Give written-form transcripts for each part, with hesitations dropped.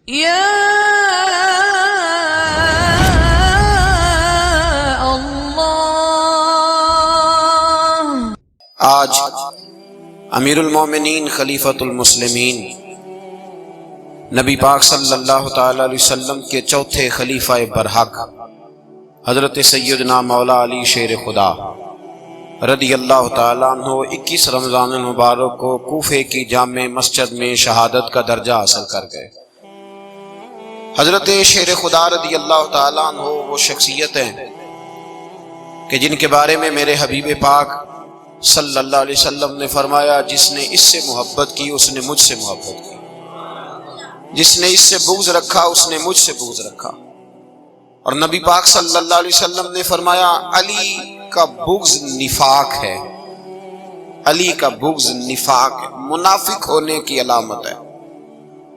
یا اللہ۔ آج امیر المومنین خلیفۃ المسلمین نبی پاک صلی اللہ تعالی علیہ وسلم کے چوتھے خلیفہ برحق حضرت سیدنا مولا علی شیر خدا رضی اللہ تعالیٰ عنہ 21 رمضان المبارک کو کوفے کی جامع مسجد میں شہادت کا درجہ حاصل کر گئے۔ حضرت شیر خدا رضی اللہ تعالیٰ عنہ وہ شخصیت ہیں کہ جن کے بارے میں میرے حبیب پاک صلی اللہ علیہ وسلم نے فرمایا، جس نے اس سے محبت کی اس نے مجھ سے محبت کی، جس نے اس سے بغض رکھا اس نے مجھ سے بغض رکھا۔ اور نبی پاک صلی اللہ علیہ وسلم نے فرمایا، علی کا بغض نفاق ہے، علی کا بغض نفاق ہے، منافق ہونے کی علامت ہے۔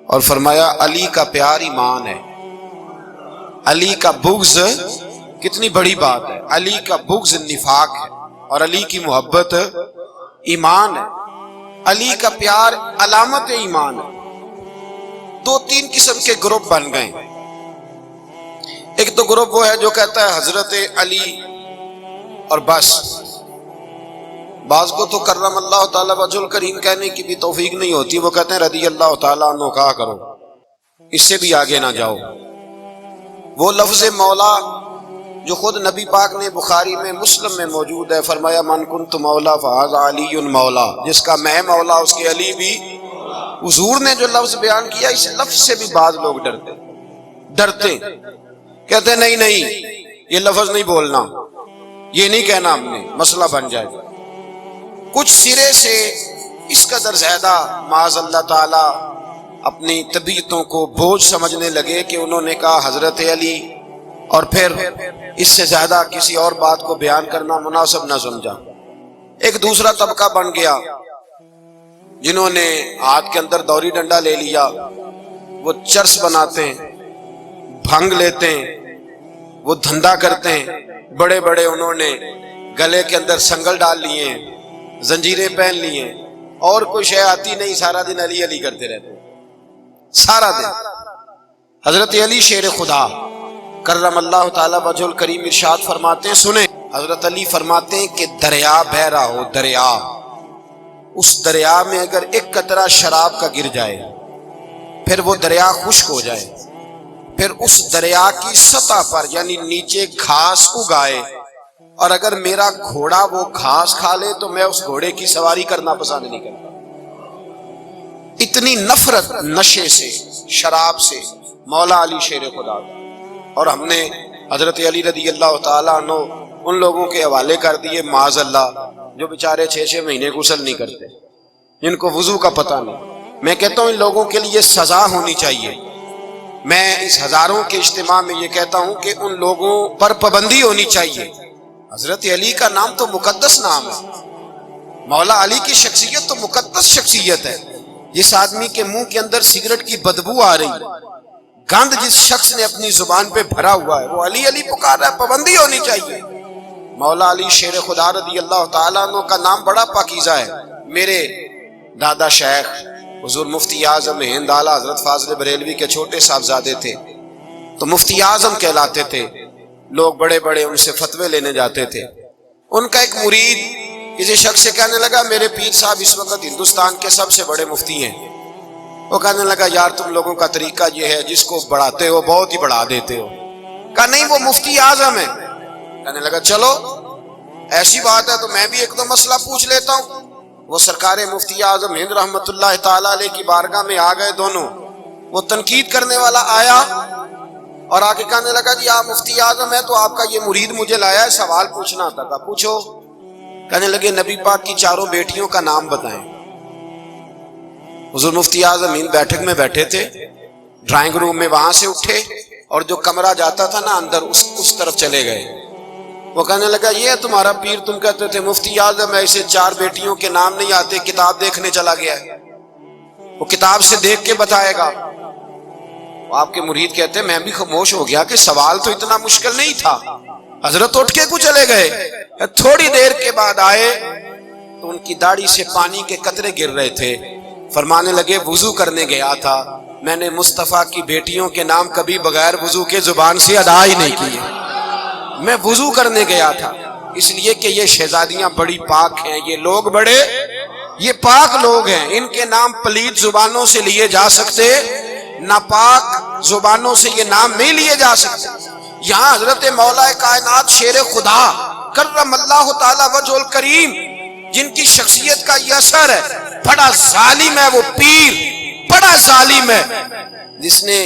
اور فرمایا علی کا پیار ایمان ہے، علی کا بغض کتنی بڑی بات ہے، علی کا بغض نفاق ہے اور علی کی محبت ایمان ہے، علی کا پیار علامت ایمان ہے۔ دو تین قسم کے گروپ بن گئے۔ ایک تو گروپ وہ ہے جو کہتا ہے حضرت علی اور بس، بعض کو تو کرم اللہ تعالیٰ وجہ الکریم کہنے کی بھی توفیق نہیں ہوتی، وہ کہتے ہیں رضی اللہ تعالیٰ عنہ کہا کرو، اس سے بھی آگے نہ جاؤ۔ وہ لفظ مولا جو خود نبی پاک نے بخاری میں مسلم میں موجود ہے، فرمایا من کنت مولا فہذا علی مولا، جس کا میں مولا اس کے علی بھی۔ حضور نے جو لفظ بیان کیا، اس لفظ سے بھی بعض لوگ ڈرتے کہتے ہیں نہیں یہ لفظ نہیں بولنا، یہ نہیں کہنا، ہم نے مسئلہ بن جائے گا۔ کچھ سرے سے اس قدر زیادہ معاذ اللہ تعالی اپنی طبیعتوں کو بوجھ سمجھنے لگے کہ انہوں نے کہا حضرت علی، اور پھر اس سے زیادہ کسی اور بات کو بیان کرنا مناسب نہ سمجھا۔ ایک دوسرا طبقہ بن گیا جنہوں نے ہاتھ کے اندر دوری ڈنڈا لے لیا، وہ چرس بناتے ہیں، بھنگ لیتے ہیں، وہ دھندا کرتے ہیں، بڑے بڑے انہوں نے گلے کے اندر سنگل ڈال لیے ہیں، زنجیریں پہن لی ہیں، اور کوئی شے آتی نہیں، سارا دن علی علی کرتے رہتے ہیں سارا دن۔ حضرت علی شیر خدا کرم اللہ تعالی وجہ الکریم ارشاد فرماتے ہیں، سنیں، حضرت علی فرماتے ہیں کہ دریا بہ رہا ہو، دریا، اس دریا میں اگر ایک قطرہ شراب کا گر جائے، پھر وہ دریا خشک ہو جائے، پھر اس دریا کی سطح پر یعنی نیچے گھاس اگائے، اور اگر میرا گھوڑا وہ گھاس کھا لے تو میں اس گھوڑے کی سواری کرنا پسند نہیں کرتا۔ اتنی نفرت نشے سے، شراب سے مولا علی شیر خدا۔ اور ہم نے حضرت علی رضی اللہ تعالیٰ عنہ ان لوگوں کے حوالے کر دیے معاذ اللہ جو بیچارے 6 مہینے غسل نہیں کرتے، جن کو وضو کا پتہ نہیں۔ میں کہتا ہوں ان لوگوں کے لیے سزا ہونی چاہیے۔ میں اس ہزاروں کے اجتماع میں یہ کہتا ہوں کہ ان لوگوں پر پابندی ہونی چاہیے۔ حضرت علی کا نام تو مقدس نام ہے، مولا علی کی شخصیت تو مقدس شخصیت ہے۔ جس آدمی کے منہ کے اندر سگریٹ کی بدبو آ رہی، گند جس شخص نے اپنی زبان پہ بھرا ہوا ہے، وہ علی علی پکار رہا ہے، پابندی ہونی چاہیے۔ مولا علی شیر خدا رضی اللہ تعالیٰ عنہ کا نام بڑا پاکیزہ ہے۔ میرے دادا شیخ حضور مفتی اعظم ہند اعلیٰ حضرت فاضل بریلوی کے چھوٹے صاحبزادے تھے، تو مفتی اعظم کہلاتے تھے، لوگ بڑے بڑے ان سے فتوے لینے جاتے تھے۔ ان کا ایک مرید کسی شخص سے کہنے لگا میرے پیر صاحب اس وقت ہندوستان کے سب سے بڑے مفتی ہیں۔ وہ کہنے لگا یار تم لوگوں کا طریقہ یہ ہے، جس کو بڑھاتے ہو بہت ہی بڑھا دیتے ہو۔ کہا نہیں وہ مفتی اعظم ہے۔ کہنے لگا چلو ایسی بات ہے تو میں بھی ایک دو مسئلہ پوچھ لیتا ہوں۔ وہ سرکار مفتی اعظم ہند رحمت اللہ تعالیٰ علیہ کی بارگاہ میں آ گئے دونوں۔ وہ تنقید کرنے والا آیا اور آ کے کہنے لگا جی آپ مفتی اعظم ہیں تو آپ کا یہ مرید مجھے لایا ہے، سوال پوچھنا تھا۔ کہا پوچھو۔ کہنے لگے نبی پاک کی 4 بیٹیوں کا نام بتائیں۔ حضور مفتی اعظم ہند بیٹھک میں بیٹھے تھے، ڈرائنگ روم میں، وہاں سے اٹھے اور جو کمرہ جاتا تھا نا اندر اس طرف چلے گئے۔ وہ کہنے لگا یہ ہے تمہارا پیر، تم کہتے تھے مفتی اعظم ہے، اسے 4 بیٹیوں کے نام نہیں آتے، کتاب دیکھنے چلا گیا ہے، وہ کتاب سے دیکھ کے بتائے گا۔ آپ کے مرید کہتے ہیں میں بھی خاموش ہو گیا کہ سوال تو اتنا مشکل نہیں تھا۔ حضرت اٹھ کے کو چلے گئے، تھوڑی دیر کے بعد آئے تو ان کی داڑھی سے پانی کے قطرے گر رہے تھے۔ فرمانے لگے وضو کرنے گیا تھا، میں نے مصطفیٰ کی بیٹیوں کے نام کبھی بغیر وضو کے زبان سے ادا ہی نہیں کیے. میں وضو کرنے گیا تھا اس لیے کہ یہ شہزادیاں بڑی پاک ہیں، یہ لوگ بڑے یہ پاک لوگ ہیں، ان کے نام پلید زبانوں سے لیے جا سکتے، ناپاک زبانوں سے یہ نام نہیں لیے جا سکتے. یہاں حضرت مولا کائنات شیر خدا کرم اللہ تعالی وجہ الکریم جن کی شخصیت کا یہ اثر ہے، بڑا ظالم ہے وہ پیر، بڑا ظالم ہے جس نے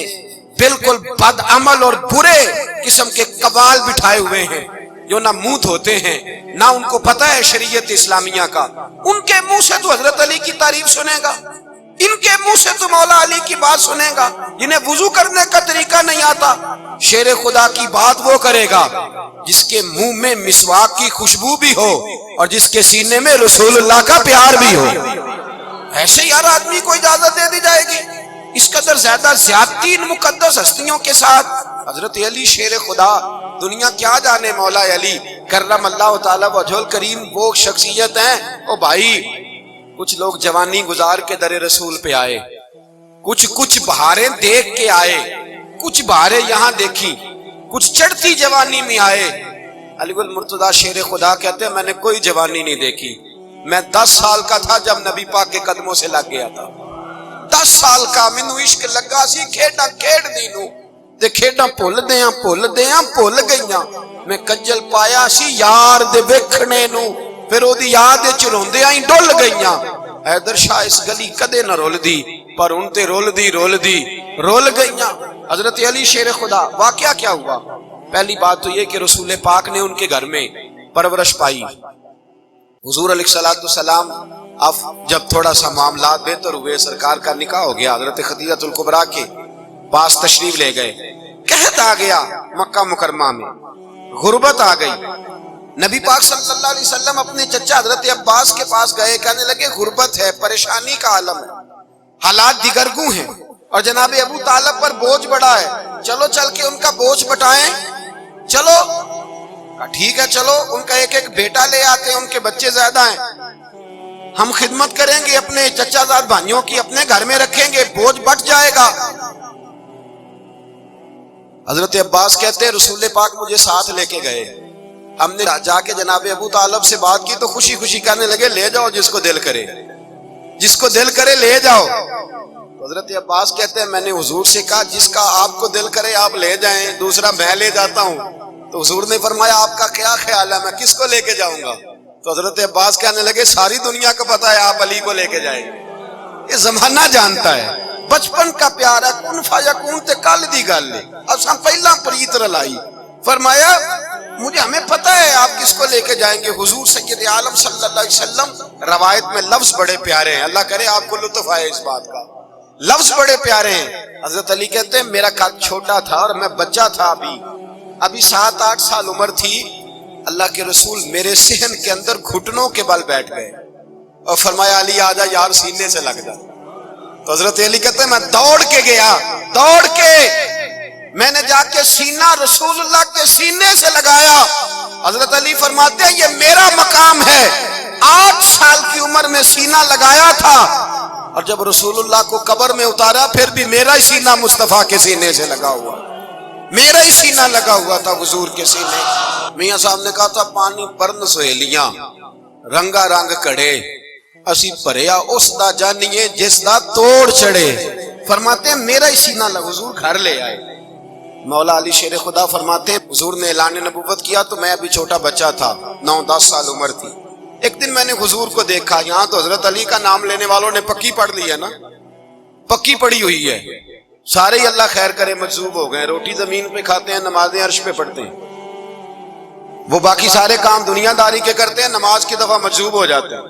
بالکل بد عمل اور برے قسم کے قبال بٹھائے ہوئے ہیں جو نہ منہ دھوتے ہیں نہ ان کو پتہ ہے شریعت اسلامیہ کا. ان کے منہ سے تو حضرت علی کی تعریف سنے گا، ان کے منہ سے تو مولا علی کی بات سنے گا. جنہیں وضو کرنے کا طریقہ نہیں آتا، شیر خدا کی بات وہ کرے گا جس کے منہ میں مسواک کی خوشبو بھی ہو اور جس کے سینے میں رسول اللہ کا پیار بھی ہو. ایسے ہی ہر آدمی کو اجازت دے دی جائے گی؟ اس قدر زیادہ زیادتی ان مقدس ہستیوں کے ساتھ. حضرت علی شیر خدا، دنیا کیا جانے مولا علی کرم اللہ تعالی وجہ الکریم وہ شخصیت ہیں. او بھائی، کچھ لوگ جوانی گزار کے در رسول پہ آئے، کچھ بہاریں دیکھ کے آئے، کچھ بہاریں یہاں دیکھی، کچھ چڑھتی جوانی میں آئے. علی گل مرتضیٰ شیر خدا کہتے ہیں میں نے کوئی جوانی نہیں دیکھی. میں 10 سال کا تھا جب نبی پاک کے قدموں سے لگ گیا تھا. 10 سال کا مینوں عشق لگا سی، کھیڈاں کھیڈ دی نوں تے کھیڈاں بھول گئیاں. میں کجل پایا سی یار دے ویکھنے نوں، پھر او دی یاد وچ روندیاں ہی ڈل گئیاں. حیدر شاہ اس گلی کدے نہ رول دی پر ان تے رول دی گئیاں. حضرت علی شیر خدا، واقعہ کیا ہوا؟ پہلی بات تو یہ کہ رسول پاک نے ان کے گھر میں پرورش پائی. حضور علیہ السلام اب جب تھوڑا سا معاملات بہتر ہوئے، سرکار کا نکاح ہو گیا، حضرت خدیجہ الکبریٰ کے پاس تشریف لے گئے. قحط آ گیا مکہ مکرمہ میں، غربت آ گئی. نبی پاک صلی اللہ علیہ وسلم اپنے چچا حضرت عباس کے پاس گئے، کہنے لگے غربت ہے، پریشانی کا عالم ہے، حالات دیگرگوں ہیں اور جناب ابو طالب پر بوجھ بڑا ہے، چلو چل کے ان کا بوجھ بٹائیں. چلو ٹھیک ہے، چلو ان کا ایک بیٹا لے آتے ہیں، ان کے بچے زیادہ ہیں، ہم خدمت کریں گے اپنے چچا زاد بھائیوں کی، اپنے گھر میں رکھیں گے، بوجھ بٹ جائے گا. حضرت عباس کہتے ہیں رسول پاک مجھے ساتھ لے کے گئے. ہم نے جا کے جناب ابو طالب سے بات کی تو خوشی خوشی کہنے لگے لے جاؤ جس کو دل کرے لے جاؤ. حضرت عباس کہتے ہیں میں نے حضور سے کہا جس کا آپ کو دل کرے آپ لے جائیں، دوسرا میں لے جاتا ہوں. تو حضور نے فرمایا آپ کا کیا خیال ہے، میں کس کو لے کے جاؤں گا؟ تو حضرت عباس کہنے لگے ساری دنیا کو پتا ہے آپ علی کو لے کے جائیں گے. یہ زمانہ جانتا ہے، بچپن کا پیار ہے، کن فیکون تے کل دی گل ہے، اساں پہلا پریت رلائی. فرمایا مجھے ہمیں پتہ ہے آپ کس کو لے کے جائیں گے. حضور سید عالم صلی اللہ علیہ وسلم روایت میں لفظ بڑے پیارے ہیں، اللہ کرے آپ کو لطف آئے اس بات کا، لفظ بڑے پیارے ہیں. حضرت علی کہتے ہیں میرا قد چھوٹا تھا اور میں بچہ تھا، ابھی 7-8 سال عمر تھی. اللہ کے رسول میرے صحن کے اندر گھٹنوں کے بل بیٹھ گئے اور فرمایا علی آجا یار سینے سے لگ جا. تو حضرت علی کہتے ہیں میں دوڑ کے گیا، میں نے جا کے سینہ رسول اللہ کے سینے سے لگایا. حضرت علی فرماتے ہیں یہ میرا مقام ہے، 8 سال کی عمر میں سینہ لگایا تھا اور جب رسول اللہ کو قبر میں اتارا پھر بھی میرا ہی سینہ مصطفیٰ کے سینے سے لگا ہوا، میرا ہی سینہ لگا ہوا تھا حضور کے سینے. میاں صاحب نے کہا تھا پانی پرن سہیلیاں رنگا رنگ کڑے اسی پریا اس دا جانیے جس دا توڑ چڑھے. فرماتے ہیں میرا ہی سینہ لگا. حضور گھر لے آئے. مولا علی شیر خدا فرماتے ہیں حضور نے اعلان نبوت کیا تو میں ابھی چھوٹا بچہ تھا، 9-10 سال عمر تھی. ایک دن میں نے حضور کو دیکھا، یہاں تو حضرت علی کا نام لینے والوں نے پکی پڑھ لی ہے نا، پکی پڑھی ہوئی ہے، سارے ہی اللہ خیر کرے مجذوب ہو گئے. روٹی زمین پہ کھاتے ہیں، نمازیں عرش پہ پڑھتے ہیں. وہ باقی سارے کام دنیا داری کے کرتے ہیں، نماز کی دفعہ مجذوب ہو جاتے ہیں.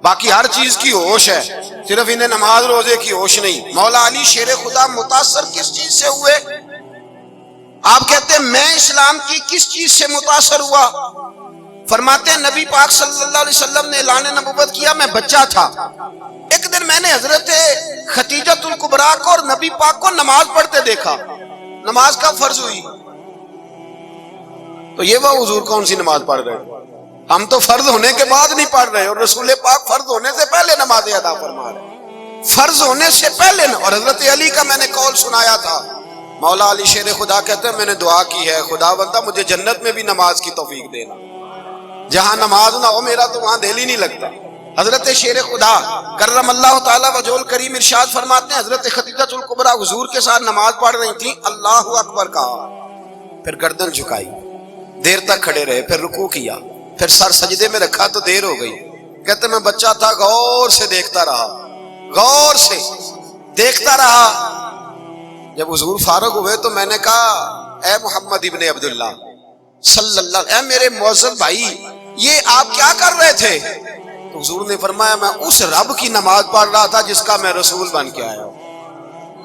باقی ہر چیز کی ہوش ہے، صرف انہیں نماز روزے کی ہوش نہیں. مولا علی شیر خدا متاثر کس چیز سے ہوئے؟ آپ کہتے ہیں میں اسلام کی کس چیز سے متاثر ہوا؟ فرماتے ہیں نبی پاک صلی اللہ علیہ وسلم نے اعلان نبوت کیا، میں بچہ تھا. ایک دن میں نے حضرت خدیجہ الکبریٰ کو اور نبی پاک کو نماز پڑھتے دیکھا. نماز کا فرض ہوئی تو یہ وہ حضور کون سی نماز پڑھ رہے ہیں؟ ہم تو فرض ہونے کے بعد نہیں پڑھ رہے اور رسول پاک فرض ہونے سے پہلے نماز ادا فرما رہے ہیں. فرض ہونے سے پہلے نہ. اور حضرت علی کا میں نے قول سنایا تھا. مولا علی شیر خدا کہتے ہیں میں نے دعا کی ہے خدا بندہ مجھے جنت میں بھی نماز کی توفیق دینا. جہاں نماز نہ ہو میرا تو وہاں دل ہی نہیں لگتا. حضرت شیر خدا کرم اللہ تعالیٰ وجہ الکریم ارشاد فرماتے ہیں حضرت خدیجہ الکبریٰ حضور کے ساتھ نماز پڑھ رہی تھیں. اللہ اکبر کہا, پھر گردن جھکائی, دیر تک کھڑے رہے, پھر رکوع کیا, پھر سر سجدے میں رکھا تو دیر ہو گئی. کہتے میں بچہ تھا غور سے دیکھتا رہا, غور سے دیکھتا رہا. جب حضور فارغ ہوئے تو میں نے کہا اے محمد ابن عبداللہ صلی اللہ, اے میرے معزز بھائی یہ آپ کیا کر رہے تھے؟ تو حضور نے فرمایا میں اس رب کی نماز پڑھ رہا تھا جس کا میں رسول بن کے آیا ہوں.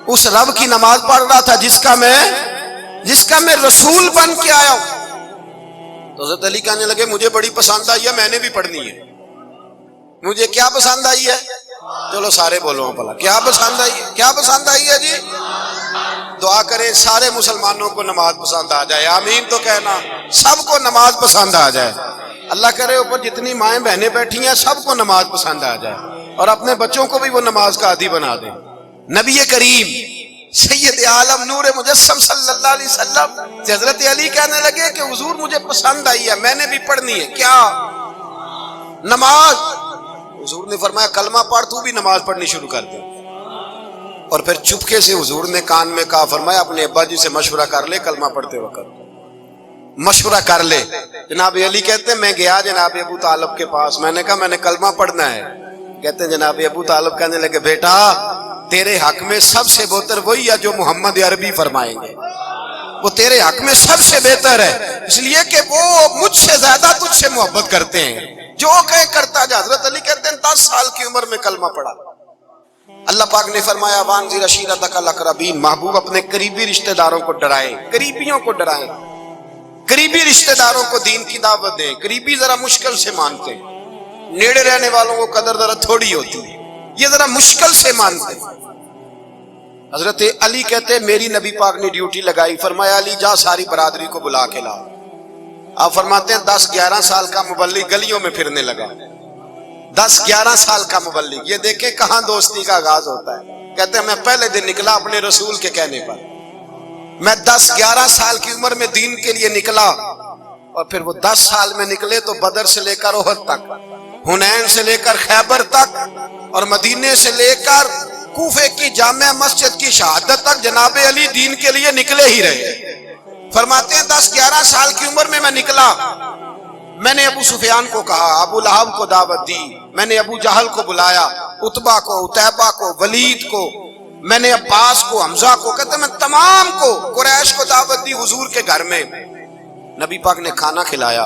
اس رب کی نماز پڑھ رہا تھا جس کا میں رسول بن کے آیا ہوں. تو حضرت علی کہنے لگے مجھے بڑی پسند آئی ہے, میں نے بھی پڑھنی ہے. مجھے کیا پسند آئی ہے؟ چلو سارے بولو بھلا کیا پسند آئی ہے؟ کیا پسند آئی ہے جی؟ دعا کرے سارے مسلمانوں کو نماز پسند آ جائے. آمین تو کہنا. سب کو نماز پسند آ جائے. اللہ کرے اوپر جتنی مائیں بہنیں بیٹھی ہیں سب کو نماز پسند آ جائے, اور اپنے بچوں کو بھی وہ نماز کا عادی بنا دیں. نبی کریم سید عالم نور مجسم صلی اللہ علیہ وسلم حضرت علی کہنے لگے کہ حضور مجھے پسند آئی ہے, میں نے بھی پڑھنی ہے. کیا؟ نماز. حضور نے فرمایا کلمہ پڑھ, تو بھی نماز پڑھنی شروع کر دے. اور پھر چپکے سے حضور نے کان میں کہا فرمایا اپنے ابا جی سے مشورہ کر لے کلمہ پڑھتے وقت, مشورہ کر لے. جناب علی کہتے ہیں میں گیا جناب ابو طالب کے پاس, میں نے کہا میں نے کلمہ پڑھنا ہے. کہتے ہیں جناب ابو طالب کہنے لگے بیٹا تیرے حق میں سب سے بہتر وہی ہے جو محمد عربی فرمائیں گے, وہ تیرے حق میں سب سے بہتر ہے, اس لیے کہ وہ مجھ سے زیادہ تجھ سے محبت کرتے ہیں, جو کہیں کرتا جا. حضرت علی کہتے ہیں 10 سال کی عمر میں کلمہ پڑھا. اللہ پاک نے فرمایا وانذر عشیرتک الاقربین, محبوب اپنے قریبی رشتہ داروں کو ڈرائیں, قریبیوں کو ڈرائیں, قریبی رشتہ داروں کو دین کی دعوت دیں. قریبی ذرا مشکل سے مانتے, نیڑے رہنے والوں کو قدر ذرا تھوڑی ہوتی ہے, یہ ذرا مشکل سے مانتے. حضرت علی کہتے میری نبی پاک نے ڈیوٹی لگائی, فرمایا علی جا ساری برادری کو بلا کے لا. آپ فرماتے ہیں 10-11 سال کا مبلغ گلیوں میں پھرنے لگا. 10-11 سال کا مبلغ, یہ دیکھیں کہاں دوستی کا آغاز ہوتا ہے. کہتے ہیں میں پہلے دن نکلا اپنے رسول کے کہنے پر, میں 10-11 سال کی عمر میں دین کے لیے نکلا, اور پھر وہ 10 سال میں نکلے تو بدر سے لے کر احد تک, حنین سے لے کر خیبر تک, اور مدینے سے لے کر کوفے کی جامع مسجد کی شہادت تک جناب علی دین کے لیے نکلے ہی رہے. فرماتے ہیں 10-11 سال کی عمر میں نکلا. میں نے ابو سفیان کو کہا, ابو لہب کو دعوت دی, میں نے ابو جہل کو بلایا, عتبہ کو, عتیبہ کو, ولید کو, میں نے عباس کو, حمزہ کو, کہتے میں تمام کو قریش کو دعوت دی حضور کے گھر میں. نبی پاک نے کھانا کھلایا,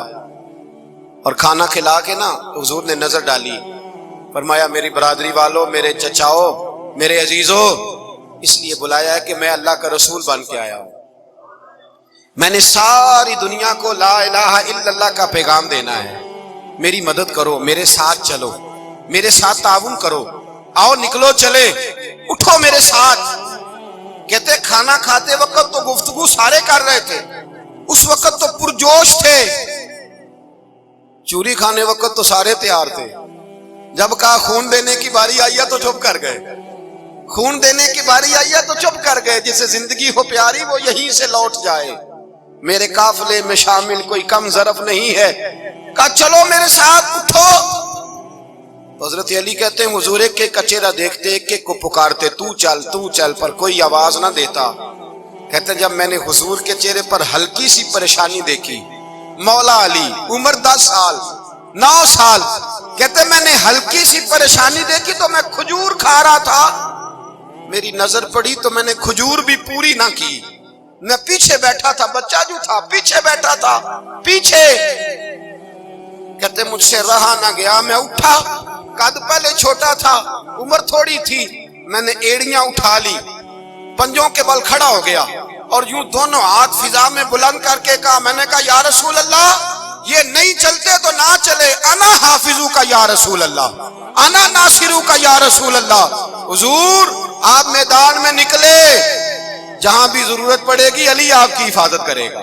اور کھانا کھلا کے نا حضور نے نظر ڈالی, فرمایا میری برادری والوں, میرے چچاؤ, میرے عزیزو, اس لیے بلایا ہے کہ میں اللہ کا رسول بن کے آیا ہوں. میں نے ساری دنیا کو لا الہ الا اللہ کا پیغام دینا ہے. میری مدد کرو, میرے ساتھ چلو, میرے ساتھ تعاون کرو, آؤ نکلو چلے, اٹھو میرے ساتھ. کہتے کھانا کھاتے وقت تو گفتگو سارے کر رہے تھے, اس وقت تو پرجوش تھے. چوری کھانے وقت تو سارے تیار تھے, جب کہا خون دینے کی باری آئی ہے تو چپ کر گئے, خون دینے کی باری آئی ہے تو چپ کر گئے. جسے زندگی ہو پیاری وہ یہیں سے لوٹ جائے, میرے قافلے میں شامل کوئی کم ظرف نہیں ہے. کہا چلو میرے ساتھ اٹھو. حضرت علی کہتے ہیں حضور ایک ایک کا چہرہ دیکھتے, ایک ایک کو پکارتے, تو چل, پر کوئی آواز نہ دیتا. کہتے جب میں نے حضور کے چہرے پر ہلکی سی پریشانی دیکھی, مولا علی عمر 10 سال 9 سال, کہتے میں نے ہلکی سی پریشانی دیکھی تو میں کھجور کھا رہا تھا, میری نظر پڑی تو میں نے کھجور بھی پوری نہ کی. میں پیچھے بیٹھا تھا, بچہ جو تھا پیچھے بیٹھا تھا, پیچھے. کہتے مجھ سے رہا نہ گیا, میں اٹھا, قد پہلے چھوٹا تھا, عمر تھوڑی تھی, میں نے ایڑیاں اٹھا لی, پنجوں کے بل کھڑا ہو گیا, اور یوں دونوں ہاتھ فضا میں بلند کر کے کہا, میں نے کہا یا رسول اللہ یہ نہیں چلتے تو نہ چلے, انا حافظو کا یا رسول اللہ, انا ناصرو کا یا رسول اللہ. حضور آپ میدان میں نکلے, جہاں بھی ضرورت پڑے گی علی آپ کی حفاظت کرے گا.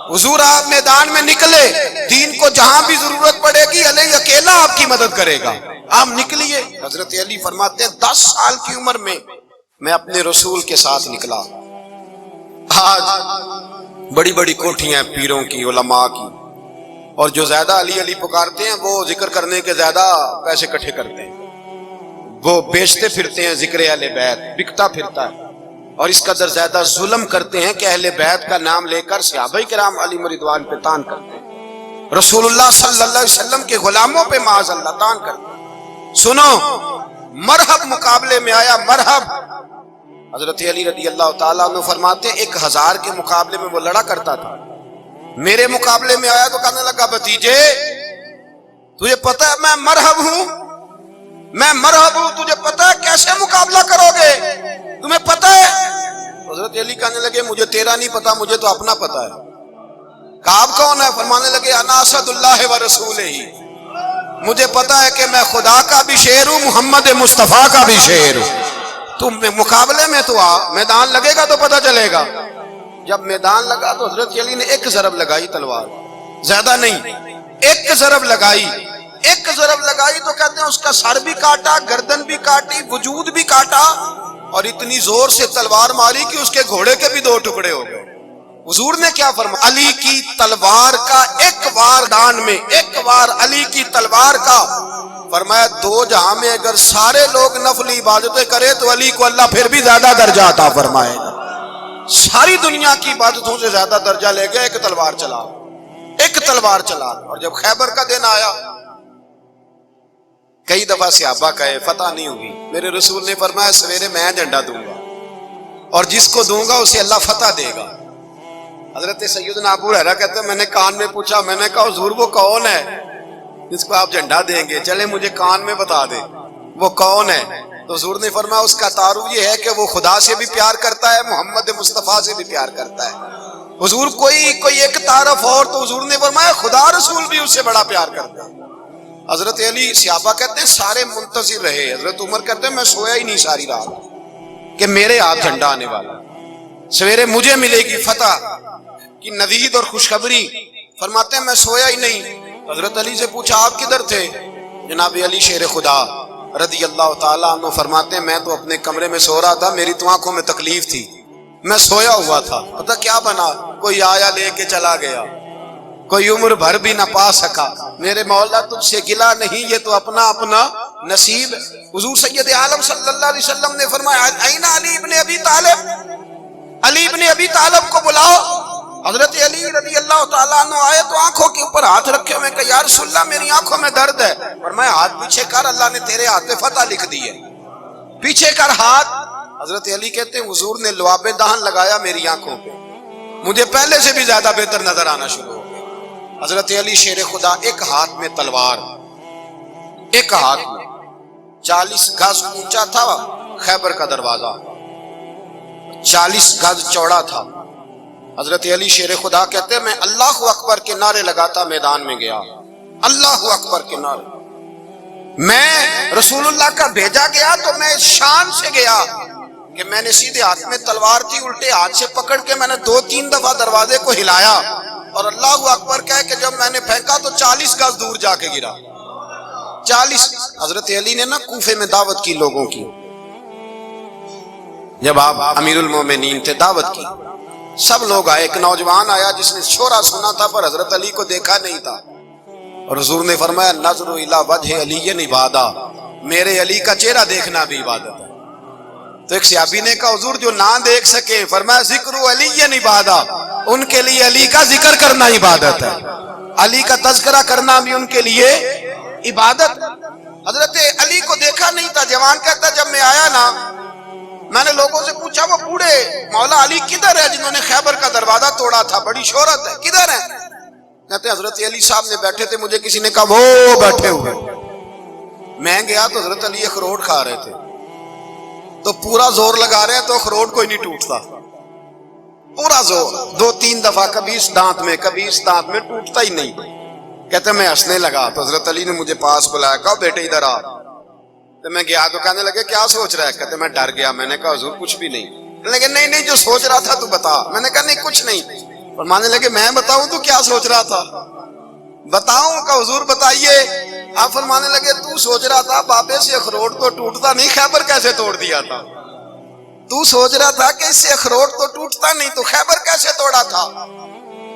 حضور آپ میدان میں نکلے, دین کو جہاں بھی ضرورت پڑے گی علی اکیلا آپ کی مدد کرے گا. آپ نکلیے۔ حضرت علی فرماتے ہیں 10 سال کی عمر میں اپنے رسول کے ساتھ نکلا۔ آج بڑی بڑی کوٹھیاں ہیں پیروں کی، علماء کی، اور جو زیادہ علی علی پکارتے ہیں وہ ذکر کرنے کے زیادہ پیسے اکٹھے کرتے ہیں، وہ بیچتے پھرتے ہیں ذکر اہل بیت، بکتا پھرتا ہے، اور اس قدر زیادہ ظلم کرتے ہیں کہ اہل بیت کا نام لے کر صحابہ کرام علی رضوان پہ تان کرتے ہیں، رسول اللہ صلی اللہ علیہ وسلم کے غلاموں پہ معاذ اللہ تان کرتے ہیں۔ سنو، مرحب مقابلے میں آیا، مرحب۔ حضرت علی رضی اللہ تعالیٰ عنہ فرماتے ہیں 1000 کے مقابلے میں وہ لڑا کرتا تھا، میرے مقابلے میں آیا تو کہنے لگا بھتیجے تجھے پتہ ہے میں مرحب ہوں، میں مرحب ہوں، تجھے پتہ ہے کیسے مقابلہ کرو گے، تمہیں پتہ ہے؟ حضرت علی کہنے لگے مجھے تیرا نہیں پتا، مجھے تو اپنا پتا ہے۔ کہا آپ کون ہے؟ فرمانے لگے انا اسد اللہ و رسولہ، مجھے پتا ہے کہ میں خدا کا بھی شیر ہوں، محمد مصطفیٰ کا بھی شیر ہوں۔ تم مقابلے میں تو آ، میدان لگے گا تو پتہ چلے گا۔ جب میدان لگا تو حضرت علی نے ایک ضرب لگائی تلوار، زیادہ نہیں، ایک ضرب لگائی، ایک ضرب لگائی تو کہتے ہیں اس کا سر بھی کاٹا، گردن بھی کاٹی، وجود بھی کاٹا، اور اتنی زور سے تلوار ماری کہ اس کے گھوڑے کے بھی 2 ٹکڑے ہو گئے۔ حضور نے کیا فرمایا؟ علی کی تلوار کا ایک وار دان میں، ایک وار علی کی تلوار کا، فرمایا 2 جہاں میں اگر سارے لوگ نفلی عبادتیں کرے تو علی کو اللہ پھر بھی زیادہ درجہ عطا فرمائے گا۔ ساری دنیا کی عبادتوں سے زیادہ درجہ لے گیا، ایک تلوار چلا، ایک تلوار چلا۔ اور جب خیبر کا دن آیا، کئی دفعہ صحابہ کہے فتح نہیں ہوگی، میرے رسول نے فرمایا سویرے میں جھنڈا دوں گا، اور جس کو دوں گا اسے اللہ فتح دے گا۔ حضرت سیدنا ابو ہریرہ کہتے ہیں میں نے کان میں پوچھا، میں نے کہا حضور وہ کون ہے جس کو آپ جھنڈا دیں گے؟ چلے مجھے کان میں بتا دے وہ کون ہے۔ تو حضور نے فرمایا اس کا تعارف یہ ہے کہ وہ خدا سے بھی پیار کرتا ہے، محمد مصطفیٰ سے بھی پیار کرتا ہے۔ حضور کوئی ایک تعارف اور، تو حضور نے فرمایا خدا رسول بھی اس سے بڑا پیار کرتا ہے۔ حضرت علی، صحابہ کہتے ہیں سارے منتظر رہے، حضرت عمر کہتے ہیں میں سویا ہی نہیں ساری رات کہ میرے ہاتھ جھنڈا آنے والا، سویرے مجھے ملے گی فتح کی نوید اور خوشخبری۔ فرماتے ہیں میں سویا ہی نہیں۔ حضرت علی سے پوچھا آپ کدھر تھے؟ جناب علی شیر خدا رضی اللہ تعالیٰ عنہ فرماتے ہیں میں تو اپنے کمرے میں سو رہا تھا، میری تو آنکھوں میں تکلیف تھی، میں سویا ہوا تھا، پتہ کیا بنا، کوئی آیا لے کے چلا گیا، کوئی عمر بھر بھی نہ پا سکا۔ میرے مولا تجھ سے گلا نہیں، یہ تو اپنا اپنا نصیب ہے۔ حضور سید عالم صلی اللہ علیہ وسلم نے فرمایا این علی ابن ابی طالب، علی ابن ابی طالب کو بلاؤ۔ حضرت علی رضی اللہ تعالیٰ عنہ آئے تو آنکھوں کے اوپر ہاتھ رکھے ہوئے کہ یا رسول اللہ میری آنکھوں میں درد ہے، اور میں ہاتھ پیچھے کر، اللہ نے تیرے ہاتھ پہ فتح لکھ دی ہے، پیچھے کر ہاتھ۔ حضرت علی کہتے ہیں حضور نے لعاب دہن لگایا میری آنکھوں پہ، مجھے پہلے سے بھی زیادہ بہتر نظر آنا شروع ہو گیا۔ حضرت علی شیر خدا، ایک ہاتھ میں تلوار، ایک ہاتھ میں 40 گز اونچا تھا خیبر کا دروازہ، 40 گز چوڑا تھا۔ حضرت علی شیر خدا کہتے ہیں میں اللہ اکبر کے نعرے لگاتا میدان میں گیا، اللہ اکبر کے نعرے۔ میں رسول اللہ کا بھیجا گیا تو میں شان سے گیا کہ میں نے سیدھے ہاتھ میں تلوار تھی، الٹے ہاتھ سے پکڑ کے میں نے 2-3 دفعہ دروازے کو ہلایا، اور اللہ اکبر کہہ کہ جب میں نے پھینکا تو 40 گز دور جا کے گرا، 40۔ حضرت علی نے نا کوفے میں دعوت کی لوگوں کی، جب آپ امیر المومنین تھے دعوت کی، سب لوگ آئے، ایک نوجوان آیا جس نے شورا سنا تھا پر حضرت علی کو دیکھا نہیں تھا، اور حضور نے فرمایا نظر الی وجہ علی عبادہ، میرے علی کا چہرہ دیکھنا بھی عبادت ہے۔ تو ایک صحابی نے کہا حضور جو نہ دیکھ سکے، فرمایا ذکر علی عبادہ، ان کے لیے علی کا ذکر کرنا عبادت ہے، علی کا تذکرہ کرنا بھی ان کے لیے عبادت۔ حضرت علی کو دیکھا نہیں تھا، جوان کہتا جب میں آیا نا میں نے لوگوں سے پوچھا وہ بوڑھے مولا علی کدھر ہے جنہوں نے خیبر کا دروازہ توڑا تھا، بڑی شہرت ہے، کدھر ہے؟ کہتے ہیں حضرت علی صاحب نے بیٹھے تھے، مجھے کسی نے کہا وہ بیٹھے ہوئے، میں گیا تو حضرت علی اخروٹ کھا رہے تھے، تو پورا زور لگا رہے ہیں تو اخروٹ کوئی نہیں ٹوٹتا، پورا زور 2-3 دفعہ، کبھی اس دانت میں کبھی اس دانت میں، ٹوٹتا ہی نہیں۔ کہتے ہیں میں ہنسنے لگا تو حضرت علی نے مجھے پاس بلایا، کہا بیٹے ادھر آ، تو میں گیا تو کہنے لگے کیا سوچ رہا ہے؟ کہتے میں ڈر گیا، میں نے کہا حضور کچھ بھی نہیں، لیکن نہیں جو سوچ رہا تھا تو بتا، میں نے کہا نہیں کچھ نہیں، فرمانے لگے میں بتاؤں تو کیا سوچ رہا تھا، بتاؤں؟ کہ حضور بتائیے، آپ فرمانے لگے تو سوچ رہا تھا بابے سے اخروٹ تو ٹوٹتا نہیں، خیبر کیسے توڑ دیا تھا؟ تو سوچ رہا تھا کہ اس سے اخروٹ تو ٹوٹتا نہیں، تو خیبر کیسے توڑا تھا؟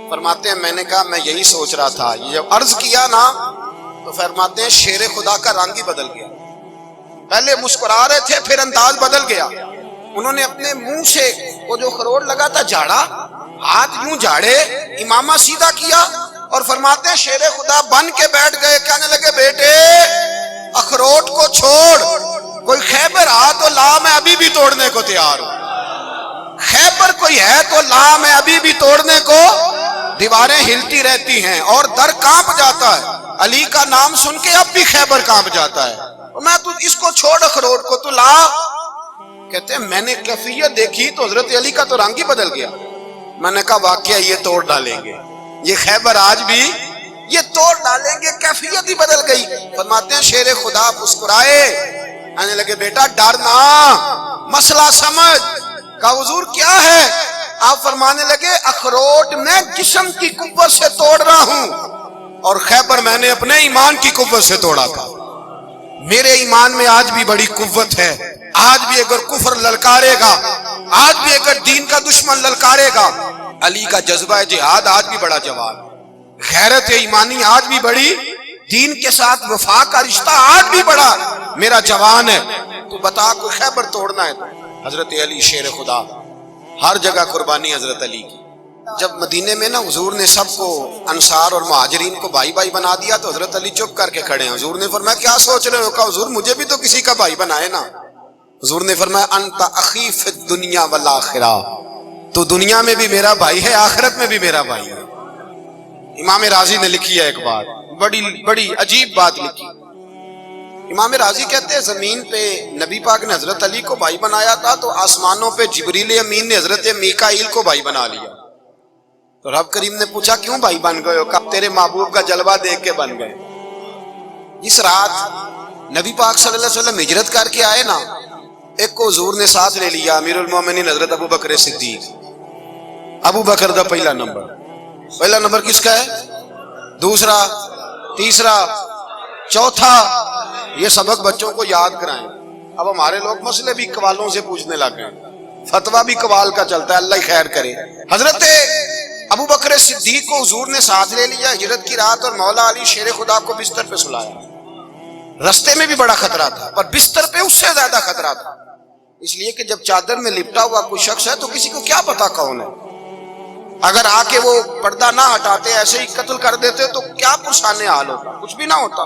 فرماتے ہیں میں نے کہا میں یہی سوچ رہا تھا۔ یہ جب عرض کیا نا تو فرماتے ہیں شیر خدا کا رنگ ہی بدل گیا، پہلے مسکرا رہے تھے پھر انداز بدل گیا۔ انہوں نے اپنے منہ سے وہ جو خروٹ لگا تھا جھاڑا، ہاتھ یوں جھاڑے، امامہ سیدھا کیا اور فرماتے ہیں شیر خدا بن کے بیٹھ گئے، کہنے لگے بیٹے اخروٹ کو چھوڑ، کوئی خیبر آ تو لا، میں ابھی بھی توڑنے کو تیار ہوں۔ خیبر کوئی ہے تو لا، میں ابھی بھی توڑنے کو، دیواریں ہلتی رہتی ہیں اور در کانپ جاتا ہے، علی کا نام سن کے اب بھی خیبر کانپ جاتا ہے، میں تو اس کو چھوڑ اخروٹ کو تو لا۔ کہتے ہیں میں نے کیفیت دیکھی تو حضرت علی کا تو رنگ ہی بدل گیا۔ میں نے کہا واقعہ یہ توڑ ڈالیں گے، یہ خیبر آج بھی یہ توڑ ڈالیں گے، کیفیت ہی بدل گئی۔ فرماتے ہیں شیر خدا مسکرائے، کہنے لگے بیٹا ڈرنا، مسئلہ سمجھ۔ کہا حضور کیا ہے؟ آپ فرمانے لگے اخروٹ میں جسم کی قوت سے توڑ رہا ہوں اور خیبر میں نے اپنے ایمان کی قوت سے توڑا تھا۔ میرے ایمان میں آج بھی بڑی قوت ہے، آج بھی اگر کفر للکارے گا، آج بھی اگر دین کا دشمن للکارے گا، علی کا جذبہ جہاد آج بھی بڑا جوان، غیرت ایمانی آج بھی بڑی، دین کے ساتھ وفا کا رشتہ آج بھی بڑا میرا جوان ہے۔ تو بتا کوئی خیبر توڑنا ہے تو حضرت علی شیر خدا، ہر جگہ قربانی حضرت علی کی۔ جب مدینے میں نا حضور نے سب کو انصار اور مہاجرین کو بھائی بھائی بنا دیا تو حضرت علی چپ کر کے کھڑے ہیں۔ حضور نے فرمایا کیا سوچ رہے ہو؟ کہا حضور مجھے بھی تو کسی کا بھائی بنائے نا۔ حضور نے فرمایا انت اخی فی الدنیا والآخرہ، تو دنیا میں بھی میرا بھائی ہے، آخرت میں بھی میرا بھائی ہے۔ امام راضی نے لکھی ہے ایک بات، بڑی عجیب بات لکھی۔ امام راضی کہتے ہیں زمین پہ نبی پاک نے حضرت علی کو بھائی بنایا تھا تو آسمانوں پہ جبریل امین نے حضرت میکائیل کو بھائی بنا لیا۔ تو رب کریم نے پوچھا کیوں بھائی بن گئے ہو؟ کہا تیرے محبوب کا جلوہ دیکھ کے بن گئے۔ جس رات نبی پاک صلی اللہ علیہ وسلم ہجرت کر کے آئے نا، ایک کو حضور نے ساتھ لے لیا، امیر المومنین حضرت ابو بکر صدیق۔ ابو بکر دا پہلا نمبر کس کا ہے؟ دوسرا، تیسرا، چوتھا، یہ سبق بچوں کو یاد کرائیں۔ اب ہمارے لوگ مسئلے بھی قوالوں سے پوچھنے لگ گئے، فتویٰ بھی قوال کا چلتا ہے، اللہ ہی خیر کرے۔ حضرت ابو بکر صدیق کو حضور نے ساتھ لے لیا ہجرت کی رات، اور مولا علی شیر خدا کو بستر پہ سلایا۔ رستے میں بھی بڑا خطرہ تھا پر بستر پہ اس سے زیادہ خطرہ تھا، اس لیے کہ جب چادر میں لپٹا ہوا کوئی شخص ہے تو کسی کو کیا پتا کون ہے، اگر آ کے وہ پردہ نہ ہٹاتے ایسے ہی قتل کر دیتے تو کیا پرسانے حال ہوتا، کچھ بھی نہ ہوتا۔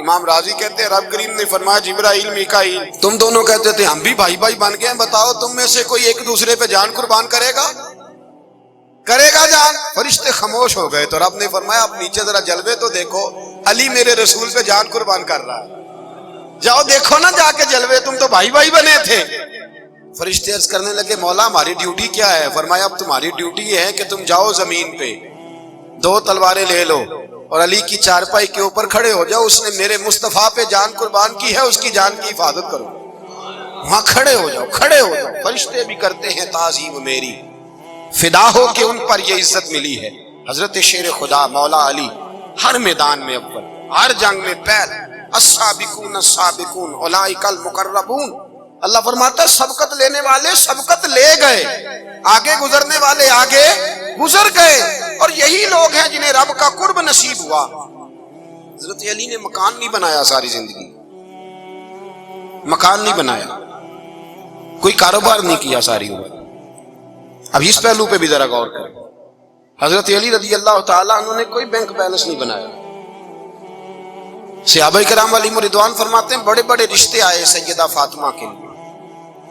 امام راضی کہتے ہیں رب کریم نے فرمایا جبرائیل میکائیل تم دونوں کہتے تھے ہم بھی بھائی بھائی بن گئے ہیں، بتاؤ تم میں سے کوئی ایک دوسرے پہ جان قربان کرے گا جان؟ فرشتے خاموش ہو گئے تو رب نے فرمایا اب نیچے ذرا جلوے تو دیکھو، علی میرے رسول پہ جان قربان کر رہا ہے، جاؤ دیکھو نا جا کے جلوے، تم تو بھائی بھائی بنے تھے۔ فرشتے عرض کرنے لگے مولا ہماری ڈیوٹی کیا ہے؟ فرمایا اب تمہاری ڈیوٹی یہ ہے کہ تم جاؤ زمین پہ 2 تلواریں لے لو اور علی کی چارپائی کے اوپر کھڑے ہو جاؤ، اس نے میرے مصطفیٰ پہ جان قربان کی ہے، اس کی جان کی حفاظت کرو، وہاں کھڑے ہو جاؤ۔ فرشتے بھی کرتے ہیں تعظیم میری، فدا ہو کہ ان پر یہ عزت ملی ہے۔ حضرت شیر خدا مولا علی ہر میدان میں اول، ہر جنگ میں پہل، السابقون السابقون اولئک المقربون۔ اللہ فرماتا ہے سبقت لینے والے سبقت لے گئے، آگے گزرنے والے آگے گزر گئے، اور یہی لوگ ہیں جنہیں رب کا قرب نصیب ہوا۔ حضرت علی نے مکان نہیں بنایا، ساری زندگی مکان نہیں بنایا، کوئی کاروبار نہیں کیا ساری عمر۔ اب اس پہلو پہ بھی ذرا غور کریں، حضرت علی رضی اللہ تعالیٰ عنہ نے کوئی بینک بیلنس نہیں بنایا۔ صحابہ کرام علیہم رضوان فرماتے ہیں بڑے بڑے رشتے آئے سیدہ فاطمہ کے لیے،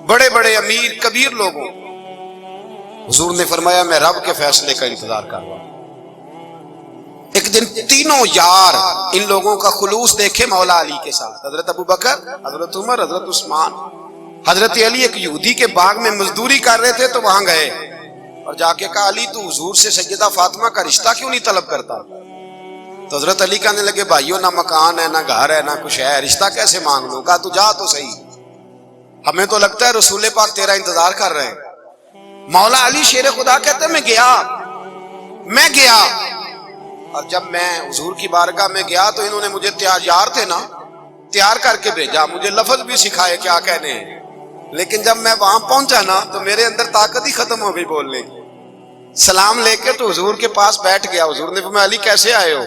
بڑے بڑے امیر کبیر لوگوں، حضور نے فرمایا میں رب کے فیصلے کا انتظار کر رہا ہوں۔ ایک دن تینوں یار ان لوگوں کا خلوص دیکھے مولا علی کے ساتھ، حضرت ابو بکر، حضرت عمر، حضرت عثمان۔ حضرت علی ایک یہودی کے باغ میں مزدوری کر رہے تھے تو وہاں گئے اور جا کے کہا علی تو حضور سے سیدہ فاطمہ کا رشتہ کیوں نہیں طلب کرتا؟ تو حضرت علی کہنے لگے بھائیو نہ مکان ہے، نہ گھر ہے، نہ کچھ ہے، رشتہ کیسے مانگ لوں؟ کہا تو جا تو صحیح، ہمیں تو لگتا ہے رسول پاک تیرا انتظار کر رہے ہیں۔ مولا علی شیر خدا کہتے ہیں میں گیا اور جب میں حضور کی بارگاہ میں گیا تو انہوں نے مجھے تیار تھے نا، تیار کر کے بھیجا، مجھے لفظ بھی سکھائے کیا کہنے ہیں، لیکن جب میں وہاں پہنچا نا تو میرے اندر طاقت ہی ختم ہو گئی بولنے کی۔ سلام لے کے تو حضور کے پاس بیٹھ گیا، حضور نے فرمایا علی کیسے آئے ہو؟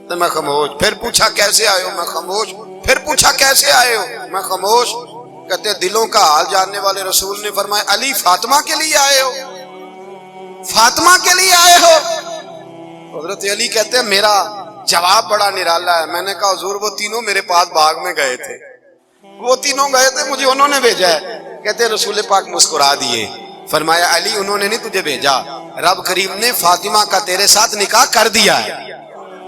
تو میں خاموش، پھر پوچھا کیسے آئے ہو؟ میں خاموش، پھر پوچھا کیسے آئے ہو؟ میں خاموش۔ کہتے ہیں دلوں کا حال جاننے والے رسول نے فرمایا علی فاطمہ کے لیے آئے ہو؟ فاطمہ کے لیے آئے ہو؟ حضرت علی کہتے ہیں میرا جواب بڑا نرالا ہے۔ میں نے کہا حضور وہ تینوں میرے پاس باغ میں گئے تھے، وہ تینوں گئے تھے، مجھے انہوں نے بھیجا ہے۔ کہتے ہیں رسول پاک مسکرا دیے، فرمایا علی انہوں نے نہیں تجھے بھیجا، رب کریم نے فاطمہ کا تیرے ساتھ نکاح کر دیا ہے،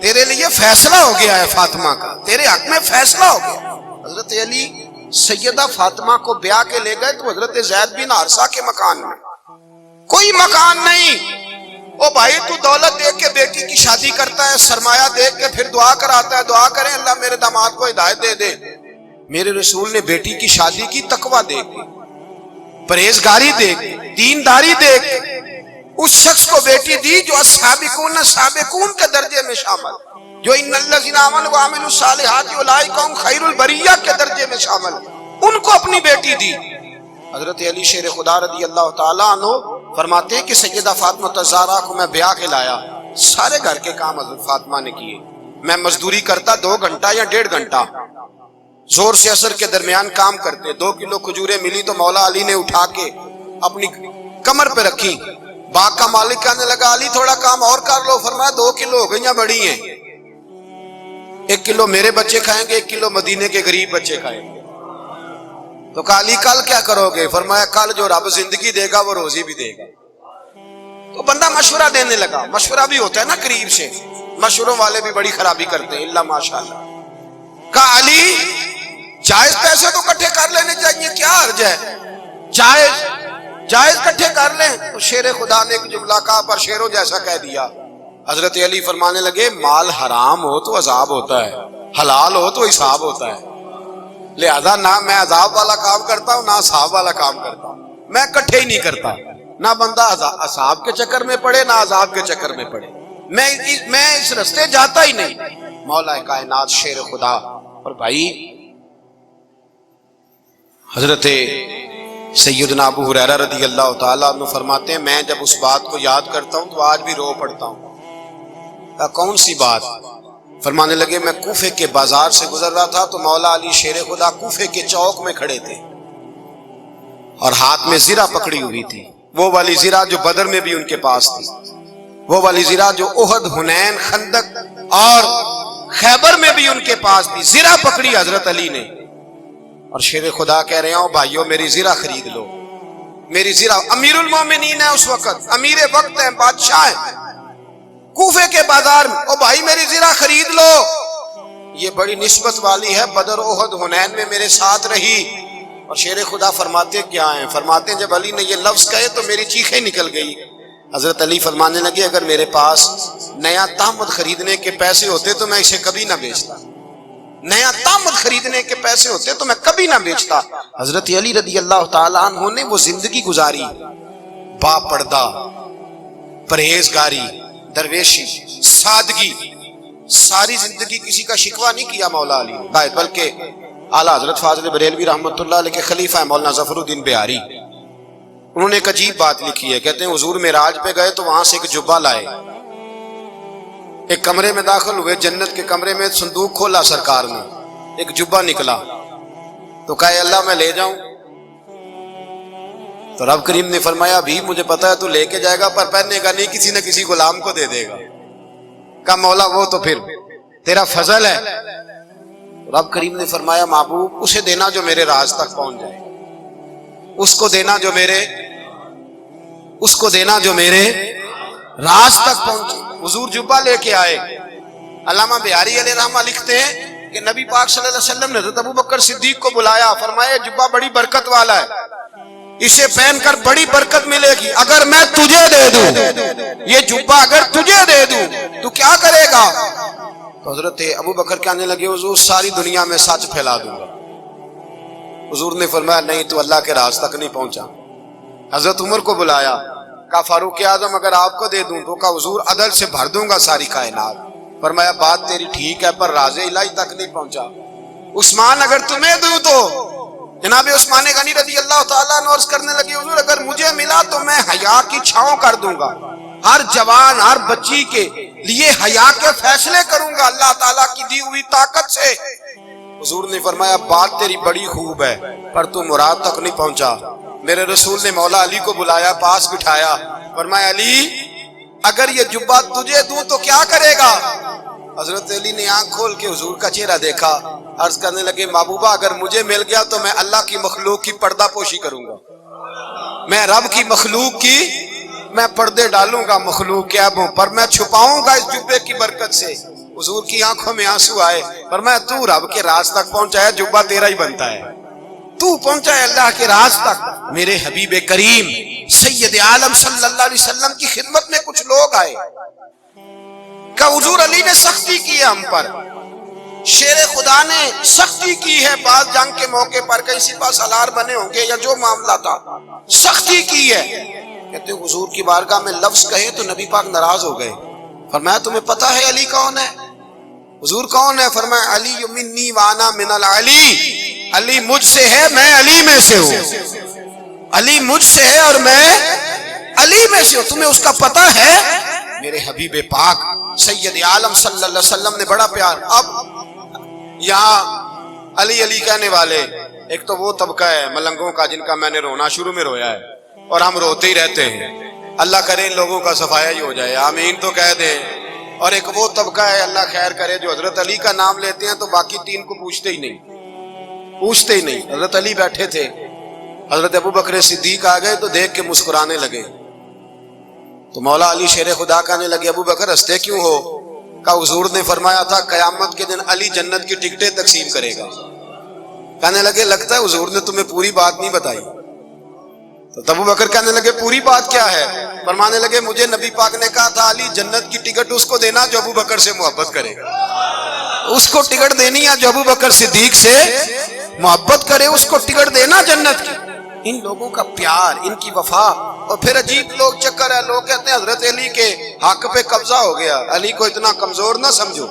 تیرے لیے فیصلہ ہو گیا ہے، فاطمہ کا تیرے حق میں فیصلہ ہو گیا۔ حضرت علی سیدہ فاطمہ کو بیاہ کے لے گئے تو حضرت زید بن حارثہ کے مکان میں، کوئی مکان نہیں۔ او بھائی تو دولت دیکھ کے بیٹی کی شادی کرتا ہے، سرمایہ دیکھ کے پھر دعا کراتا ہے، دعا کریں اللہ میرے داماد کو ہدایت دے دے۔ میرے رسول نے بیٹی کی شادی کی تقوی دیکھ کے، پرہیزگاری دیکھ کے، دینداری دیکھ کے، اس شخص کو بیٹی دی جو السابقون السابقون کے درجے میں شامل، جو ان الذین آمنوا وعملوا الصالحات اولئک هم خیر البریہ کے درجے میں شامل، ان کو اپنی بیٹی دی۔ حضرت علی شیر خدا رضی اللہ تعالیٰ عنہ فرماتے ہیں کہ سیدہ فاطمہ الزہرا کو میں بیاہ کے لایا، سارے گھر کے کام حضرت فاطمہ نے کیے، میں مزدوری کرتا 2 گھنٹہ یا 1.5 گھنٹہ، زور سے عصر کے درمیان کام کرتے، 2 کلو کھجوریں ملی تو مولا علی نے اٹھا کے اپنی کمر پہ رکھی، باغ کا مالک کہنے لگا علی تھوڑا کام اور کر لو، فرمایا 2 کلو ہو گئیں بڑی ہیں، 1 کلو میرے بچے کھائیں گے، 1 کلو مدینے کے غریب بچے کھائیں گے۔ تو کہا علی کل کیا کرو گے؟ فرمایا کل جو رب زندگی دے گا وہ روزی بھی دے گا۔ تو بندہ مشورہ دینے لگا، مشورہ بھی ہوتا ہے نا قریب سے، مشوروں والے بھی بڑی خرابی کرتے ہیں، اللہ ماشاءاللہ۔ کہا علی جائز پیسے تو کٹھے کر لینے چاہیے، کیا حرج ہے، جائز کٹھے کر لیں۔ تو شیر خدا نے ایک جملہ کہا پر شیروں جیسا کہہ دیا۔ حضرت علی فرمانے لگے مال حرام ہو تو عذاب ہوتا ہے، حلال ہو تو حساب ہوتا ہے، لہذا نہ میں عذاب والا کام کرتا ہوں نہ حساب والا کام کرتا ہوں، میں کٹھے ہی نہیں کرتا، نہ بندہ عذاب کے چکر میں پڑے نہ عذاب کے چکر میں پڑے، میں اس رستے جاتا ہی نہیں۔ مولا کائنات شیر خدا۔ اور بھائی حضرت سیدنا ابو ہریرہ رضی اللہ تعالیٰ عنہ فرماتے ہیں میں جب اس بات کو یاد کرتا ہوں تو آج بھی رو پڑتا ہوں۔ کون سی بات؟ فرمانے لگے میں کوفے کے بازار سے گزر رہا تھا تو مولا علی شیر خدا کوفے کے چوک میں کھڑے تھے اور ہاتھ میں زرہ پکڑی ہوئی تھی، وہ والی زرہ جو بدر میں بھی ان کے پاس تھی، وہ والی زرہ جو احد، حنین، خندق اور خیبر میں بھی ان کے پاس تھی، زرہ پکڑی حضرت علی نے اور شیر خدا کہہ رہے ہیں بھائیو میری زرہ خرید لو، میری زرہ۔ امیر المومنین ہے اس وقت، امیر وقت ہے، بادشاہ ہے، کوفے کے بازار میں، او بھائی میری زرہ خرید لو، یہ بڑی نسبت والی ہے، بدر، احد، حنین میں میرے ساتھ رہی۔ اور شیر خدا فرماتے کیا ہیں؟ فرماتے ہیں جب علی نے یہ لفظ کہے تو میری چیخیں نکل گئی۔ حضرت علی فرمانے لگے اگر میرے پاس نیا تامد خریدنے کے پیسے ہوتے تو میں اسے کبھی نہ بیچتا، نیا تامد خریدنے کے پیسے ہوتے تو میں کبھی نہ بیچتا۔ حضرت علی رضی اللہ تعالیٰ عنہ نے وہ زندگی گزاری، با پردہ، پرہیزگاری، درویشی، سادگی، ساری زندگی کسی کا شکوہ نہیں کیا مولا علی نے، بلکہ اعلیٰ حضرت فاضل بریلوی رحمۃ اللہ علیہ کے خلیفہ مولانا ظفر الدین بہاری، انہوں نے ایک عجیب بات لکھی ہے، کہتے ہیں حضور معراج پہ گئے تو وہاں سے ایک جبہ لائے، ایک کمرے میں داخل ہوئے، جنت کے کمرے میں صندوق کھولا سرکار نے، ایک جبہ نکلا تو کہا اللہ میں لے جاؤں؟ تو رب کریم نے فرمایا بھی مجھے پتا ہے تو لے کے جائے گا پر پہننے کا نہیں، کسی نہ کسی غلام کو دے دے گا۔ کہا مولا وہ تو پھر تیرا فضل ہے۔ رب کریم نے فرمایا محبوب اسے دینا جو میرے راز تک پہنچ جائے، اس کو دینا جو میرے راز تک پہنچے۔ حضور جبہ لے کے آئے۔ علامہ بہاری علیہ رحمہ لکھتے ہیں کہ نبی پاک صلی اللہ علیہ وسلم نے حضرت ابوبکر صدیق کو بلایا، فرمایا جبہ بڑی برکت والا ہے، اسے پہن کر بڑی برکت ملے گی، اگر میں تجھے دے دوں یہ جبہ، اگر تجھے دے دوں تو کیا کرے گا؟ تو حضرت ابوبکر کہنے لگے حضور ساری دنیا میں سچ پھیلا دوں گا۔ حضور نے فرمایا نہیں تو اللہ کے راز تک نہیں پہنچا۔ حضرت عمر کو بلایا، کہا فاروق اعظم اگر آپ کو دے دوں تو کہا حضور عدل سے بھر دوں گا ساری کائنات. فرمایا بات تیری ٹھیک ہے پر راز الہی تک نہیں پہنچا. عثمان اگر تمہیں دوں تو جناب عثمان غنی رضی اللہ تعالیٰ عنہ عرض کرنے لگے حضور اگر مجھے ملا تو میں حیا کی چھاؤں کر دوں گا, ہر جوان ہر بچی کے لیے حیا کے فیصلے کروں گا اللہ تعالیٰ کی دی ہوئی طاقت سے. حضور نے فرمایا بات تیری بڑی خوب ہے پر تو مراد تک نہیں پہنچا. میرے رسول نے مولا علی کو بلایا, پاس بٹھایا, فرمایا علی اگر یہ جبہ تجھے دوں تو کیا کرے گا؟ حضرت علی نے آنکھ کھول کے حضور کا چہرہ دیکھا, عرض کرنے لگے محبوبہ اگر مجھے مل گیا تو میں اللہ کی مخلوق کی پردہ پوشی کروں گا, میں رب کی مخلوق کی میں پردے ڈالوں گا مخلوق کے عیبوں پر, میں چھپاؤں گا اس جبے کی برکت سے. حضور کی آنکھوں میں آنسو آئے, فرمایا تو رب کے راز تک پہنچا ہے, جبہ تیرا ہی بنتا ہے, تو پہنچا ہے اللہ کے راز تک. میرے حبیب کریم سید عالم صلی اللہ علیہ وسلم کی خدمت میں کچھ لوگ آئے کہ حضور علی نے سختی کی ہے ہم پر, شیر خدا نے سختی کی ہے بعض جنگ کے موقع پر, کہیں سپاہ سالار بنے ہوں گے یا جو معاملہ تھا سختی کی ہے. کہتے ہیں حضور کی بارگاہ میں لفظ کہے تو نبی پاک ناراض ہو گئے. فرمایا تمہیں پتہ ہے علی کون ہے؟ حضور کون ہے؟ فرمایا علی منی وانا من العلی, علی مجھ سے ہے میں علی میں سے ہوں, علی مجھ سے ہے اور میں علی میں سے ہوں, تمہیں اس کا پتہ ہے؟ میرے حبیب پاک سید عالم صلی اللہ علیہ وسلم نے بڑا پیار. اب یہاں علی علی کہنے والے ایک تو وہ طبقہ ہے ملنگوں کا جن کا میں نے رونا شروع میں رویا ہے اور ہم روتے ہی رہتے ہیں, اللہ کرے ان لوگوں کا صفایا ہی ہو جائے, آمین تو کہہ دیں. اور ایک وہ طبقہ ہے اللہ خیر کرے جو حضرت علی کا نام لیتے ہیں تو باقی تین کو پوچھتے ہی نہیں. حضرت علی بیٹھے تھے, حضرت ابو بکر صدیق آ گئے تو دیکھ کے مسکرانے لگے. تو مولا علی شیر خدا کہنے لگے ابو بکر ہنستے کیوں ہو؟ کہ حضور نے فرمایا تھا قیامت کے دن علی جنت کی ٹکٹیں تقسیم کرے گا. کہنے لگے لگتا ہے حضور نے تمہیں پوری بات نہیں بتائی. تو ابو بکر کہنے لگے پوری بات کیا ہے؟ فرمانے لگے مجھے نبی پاک نے کہا تھا علی جنت کی ٹکٹ اس کو دینا جو ابو بکر سے محبت کرے گا, اس کو ٹکٹ دینی ہے جو ابو بکر صدیق سے محبت کرے, اس کو ٹکٹ دینا جنت کی. ان لوگوں کا پیار, ان کی وفا. اور پھر عجیب لوگ چکر ہے, لوگ کہتے ہیں حضرت علی کے حق پہ قبضہ ہو گیا. علی کو اتنا کمزور نہ سمجھو,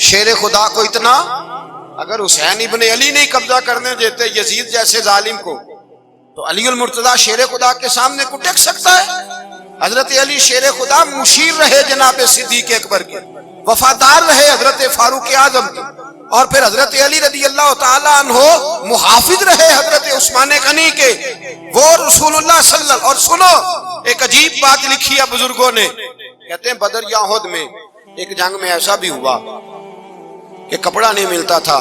شیر خدا کو اتنا, اگر حسین ابن علی نہیں قبضہ کرنے دیتے یزید جیسے ظالم کو تو علی المرتضیٰ شیر خدا کے سامنے کو ٹک سکتا ہے؟ حضرت علی شیر خدا مشیر رہے جناب صدیق اکبر کے, وفادار رہے حضرت فاروق اعظم کے, اور پھر حضرت علی رضی اللہ تعالیٰ عنہ محافظ رہے حضرت عثمان غنی کے, وہ رسول اللہ صلی اللہ. اور سنو ایک عجیب بات لکھی ہے بزرگوں نے, کہتے ہیں بدر یا احد میں ایک جنگ میں ایسا بھی ہوا کہ کپڑا نہیں ملتا تھا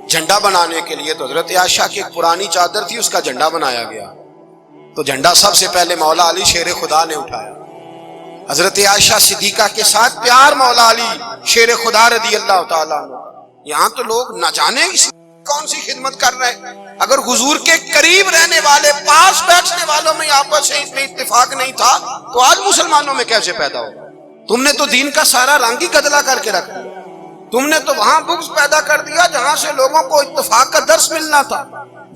جھنڈا بنانے کے لیے, تو حضرت عائشہ کی ایک پرانی چادر تھی اس کا جھنڈا بنایا گیا. تو جھنڈا سب سے پہلے مولا علی شیر خدا نے اٹھایا. حضرت عائشہ صدیقہ کے ساتھ پیار مولا علی شیر خدا رضی اللہ تعالیٰ عنہ. یہاں تو لوگ نہ جانے کون سی خدمت کر رہے ہیں. اگر حضور کے قریب رہنے والے پاس بیٹھنے والوں میں آپس میں اتفاق نہیں تھا تو آج مسلمانوں میں کیسے پیدا ہو؟ تم نے تو دین کا سارا رنگ ہی گدلا کر کے رکھ دیا. تم نے تو وہاں بغض پیدا کر دیا جہاں سے لوگوں کو اتفاق کا درس ملنا تھا,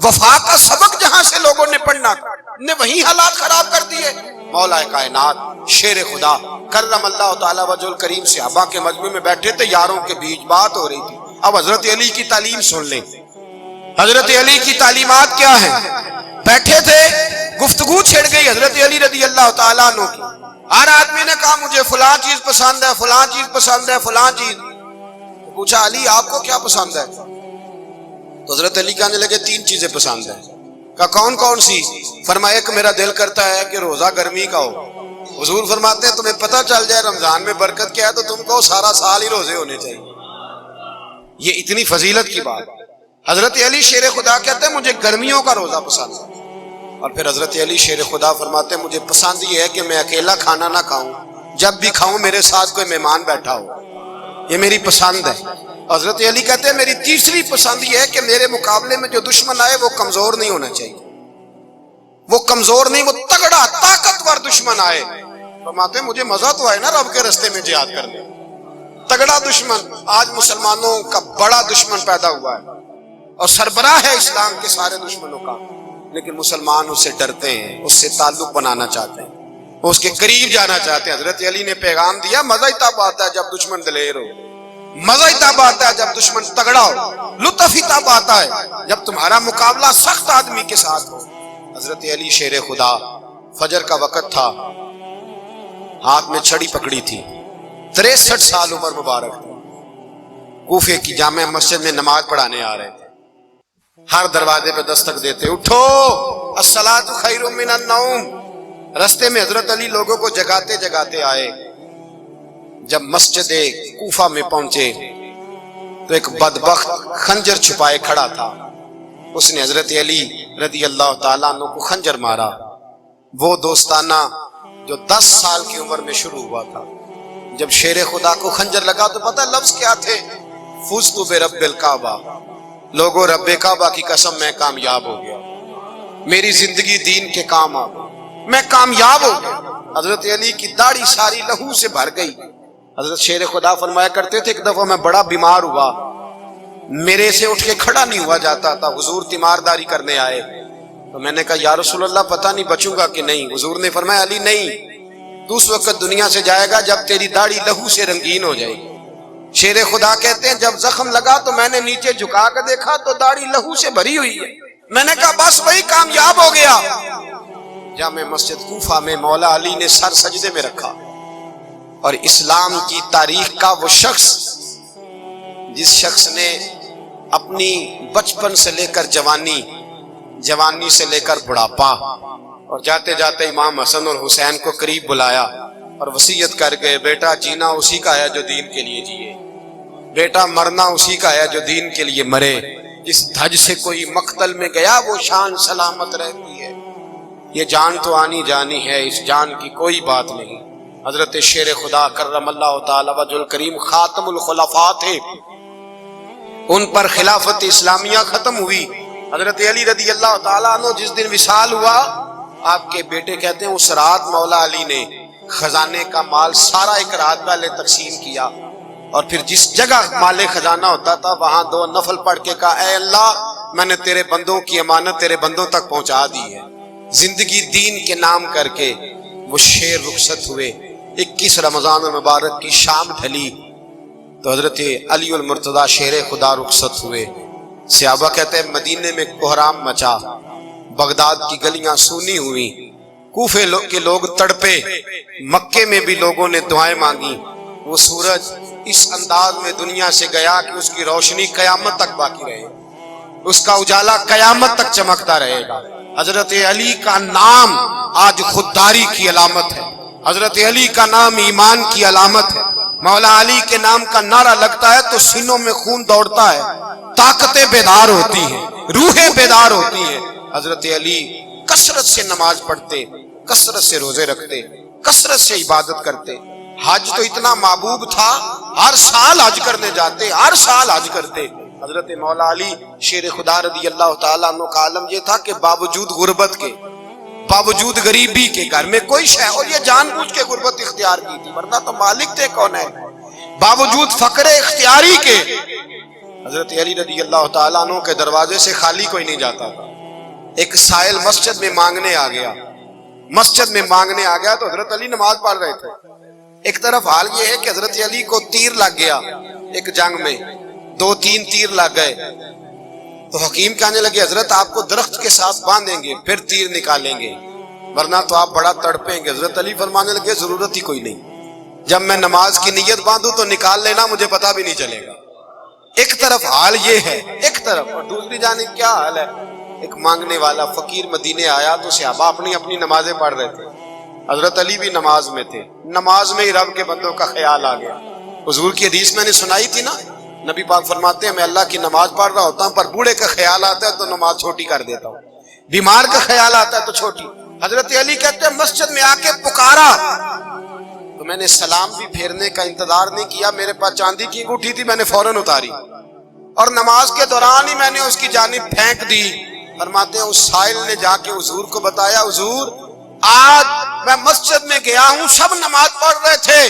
وفا کا سبق جہاں سے لوگوں نے پڑھنا تھا, نے وہی حالات خراب کر دیے. مولا کائنات شیر خدا کرم اللہ تعالی وجہ الکریم صحابہ کے مجمع میں بیٹھے تھے, یاروں کے بیچ بات ہو رہی تھی. اب حضرت علی کی تعلیم سن لیں, حضرت علی کی تعلیمات کیا ہیں. بیٹھے تھے, گفتگو چھڑ گئی حضرت علی رضی اللہ تعالیٰ عنہ کی. ہر آدمی نے کہا مجھے فلاں چیز پسند ہے, فلاں چیز پسند ہے, فلاں چیز. پوچھا علی آپ کو کیا پسند ہے؟ تو حضرت علی کہنے لگے تین چیزیں پسند ہیں. کہا کون کون سی؟ فرمایا ایک میرا دل کرتا ہے کہ روزہ گرمی کا ہو. حضور فرماتے ہیں تمہیں پتہ چل جائے رمضان میں برکت کیا ہے تو تم کو سارا سال ہی روزے ہونے چاہیے. یہ اتنی فضیلت کی بات. حضرت علی شیر خدا کہتے ہیں مجھے گرمیوں کا روزہ پسند ہے. اور پھر حضرت علی شیر خدا فرماتے ہیں مجھے پسند یہ ہے کہ میں اکیلا کھانا نہ کھاؤں, جب بھی کھاؤں میرے ساتھ کوئی مہمان بیٹھا ہو, یہ میری پسند ہے. حضرت علی کہتے ہیں میری تیسری پسند یہ ہے کہ میرے مقابلے میں جو دشمن آئے وہ کمزور نہیں ہونا چاہیے, وہ کمزور نہیں, وہ تگڑا طاقتور دشمن آئے. فرماتے ہیں مجھے مزہ تو آئے نا رب کے رستے میں جہاد کرنے. تگڑا دشمن, آج مسلمانوں کا بڑا دشمن پیدا ہوا ہے اور سربراہ ہے اسلام کے سارے دشمنوں کا. لیکن مسلمان اس سے ڈرتے ہیں، اس سے تعلق بنانا چاہتے ہیں، وہ اس کے قریب جانا چاہتے ہیں۔ حضرت علی نے پیغام دیا، مزہ ہی تب آتا ہے جب دشمن دلیر ہو، مزہ ہی تب آتا ہے جب دشمن تگڑا ہو، لطف ہی تب آتا ہے جب تمہارا مقابلہ سخت آدمی کے ساتھ ہو۔ حضرت علی شیر خدا، فجر کا وقت تھا، ہاتھ میں چھڑی پکڑی تھی، 63 سال عمر مبارک تھی، کوفے کی جامع مسجد میں نماز پڑھانے آ رہے تھے۔ ہر دروازے پہ دستک دیتے، اٹھو الصلاۃ خیر من النوم۔ رستے میں حضرت علی لوگوں کو جگاتے جگاتے آئے۔ جب مسجد کوفہ میں پہنچے تو ایک بدبخت خنجر چھپائے کھڑا تھا، اس نے حضرت علی رضی اللہ تعالیٰ عنہ کو خنجر مارا۔ وہ دوستانہ جو 10 سال کی عمر میں شروع ہوا تھا، جب شیر خدا کو خنجر لگا تو پتہ لفظ کیا تھے؟ فزت برب الکعبہ، لوگوں رب کعبہ کی قسم میں کامیاب ہو گیا، میری زندگی دین کے کام آ گئی، میں کامیاب ہو گیا۔ حضرت علی کی داڑھی ساری لہو سے بھر گئی۔ حضرت شیر خدا فرمایا کرتے تھے، ایک دفعہ میں بڑا بیمار ہوا، میرے سے اٹھ کے کھڑا نہیں ہوا جاتا تھا، حضور تیمارداری کرنے آئے تو میں نے کہا یا رسول اللہ پتہ نہیں بچوں گا کہ نہیں۔ حضور نے فرمایا علی نہیں، تو اس وقت دنیا سے جائے گا جب تیری داڑھی لہو سے رنگین ہو جائے گی۔ شیر خدا کہتے ہیں جب زخم لگا تو میں نے نیچے جھکا کر دیکھا تو داڑھی لہو سے بھری ہوئی ہے، میں نے کہا بس وہی کامیاب ہو گیا۔ جامع مسجد کوفہ میں مولا علی نے سر سجدے میں رکھا، اور اسلام کی تاریخ کا وہ شخص جس شخص نے اپنی بچپن سے لے کر جوانی، جوانی سے لے کر بڑھاپا، اور جاتے جاتے امام حسن اور حسین کو قریب بلایا اور وصیت کر گئے، بیٹا جینا اسی کا ہے جو دین کے لیے جیے، بیٹا مرنا اسی کا ہے جو دین کے لیے مرے، جس دھج سے کوئی مقتل میں گیا وہ شان سلامت رہتی ہے، یہ جان تو آنی جانی ہے، اس جان کی کوئی بات نہیں۔ حضرت شیر خدا کرم اللہ تعالی وجہ الکریم خاتم الخلفاء تھے، ان پر خلافت اسلامیہ ختم ہوئی۔ حضرت علی رضی اللہ تعالیٰ عنہ جس دن وصال ہوا، آپ کے بیٹے کہتے ہیں اس رات مولا علی نے خزانے کا مال سارا ایک رات پہلے تقسیم کیا، اور پھر جس جگہ مال خزانہ ہوتا تھا وہاں 2 نفل پڑھ کے کہا اے اللہ میں نے تیرے بندوں کی امانت تیرے بندوں تک پہنچا دی ہے۔ زندگی دین کے نام کر کے وہ شیر رخصت ہوئے۔ 21 رمضان المبارک کی شام ڈھلی تو حضرت علی المرتضیٰ شیر خدا رخصت ہوئے۔ صحابہ کہتے ہیں مدینے میں کوہرام مچا، بغداد کی گلیاں سونی ہوئی، کوفے کے لوگ تڑپے، مکے میں بھی لوگوں نے دعائیں مانگی۔ وہ سورج اس انداز میں دنیا سے گیا کہ اس کی روشنی قیامت تک باقی رہے، اس کا اجالا قیامت تک چمکتا رہے گا۔ حضرت علی کا نام آج خودداری کی علامت ہے، حضرت علی کا نام ایمان کی علامت ہے۔ مولا علی کے نام کا نعرہ لگتا ہے تو سینوں میں خون دوڑتا ہے، طاقتیں بیدار ہوتی ہیں، روحیں بیدار ہوتی ہیں۔ حضرت علی کثرت سے نماز پڑھتے، کثرت سے روزے رکھتے، کثرت سے عبادت کرتے۔ حج تو اتنا محبوب تھا، ہر سال حج کرنے جاتے، ہر سال حج کرتے۔ حضرت مولا علی شیر خدا رضی اللہ تعالیٰ عنہ کا عالم یہ تھا کہ باوجود غربت کے، باوجود غریبی کے، گھر میں کوئی شے، اور یہ جان بوجھ کے غربت اختیار کی تھی ورنہ تو مالک تھے کون ہے، باوجود فقر اختیاری کے حضرت علی رضی اللہ تعالیٰ عنہ کے دروازے سے خالی کوئی نہیں جاتا تھا۔ ایک سائل مسجد میں مانگنے آ گیا، مسجد میں مانگنے آ گیا تو حضرت علی نماز پڑھ رہے تھے۔ ایک طرف حال یہ ہے کہ حضرت علی کو تیر لگ گیا، ایک جنگ میں 2-3 تیر لگ گئے تو حکیم کہنے لگے حضرت آپ کو درخت کے ساتھ باندھیں گے پھر تیر نکالیں گے ورنہ تو آپ بڑا تڑپیں گے۔ حضرت علی فرمانے لگے ضرورت ہی کوئی نہیں، جب میں نماز کی نیت باندھوں تو نکال لینا، مجھے پتہ بھی نہیں چلے گا۔ ایک طرف حال یہ ہے، ایک طرف، اور دوسری جانب کیا حال ہے؟ ایک مانگنے والا فقیر مدینے آیا تو صحابہ اپنی اپنی نمازیں پڑھ رہے تھے، حضرت علی بھی نماز میں تھے، نماز میں ہی رب کے بندوں کا خیال آ گیا۔ حضور کی حدیث میں نے سنائی تھی نا، نبی پاک فرماتے ہیں میں اللہ کی نماز پڑھ رہا ہوتا ہوں پر بوڑھے کا خیال آتا ہے تو نماز چھوٹی کر دیتا ہوں، بیمار کا خیال آتا ہے تو چھوٹی۔ حضرت علی کہتے ہیں مسجد میں آ کے پکارا تو میں نے سلام بھی پھیرنے کا انتظار نہیں کیا، میرے پاس چاندی کی انگوٹھی تھی، میں نے فوراً اتاری اور نماز کے دوران ہی میں نے اس کی جانب پھینک دی۔ فرماتے ہیں اس سائل نے جا کے حضور کو بتایا حضور آج میں مسجد میں گیا ہوں، سب نماز پڑھ رہے تھے،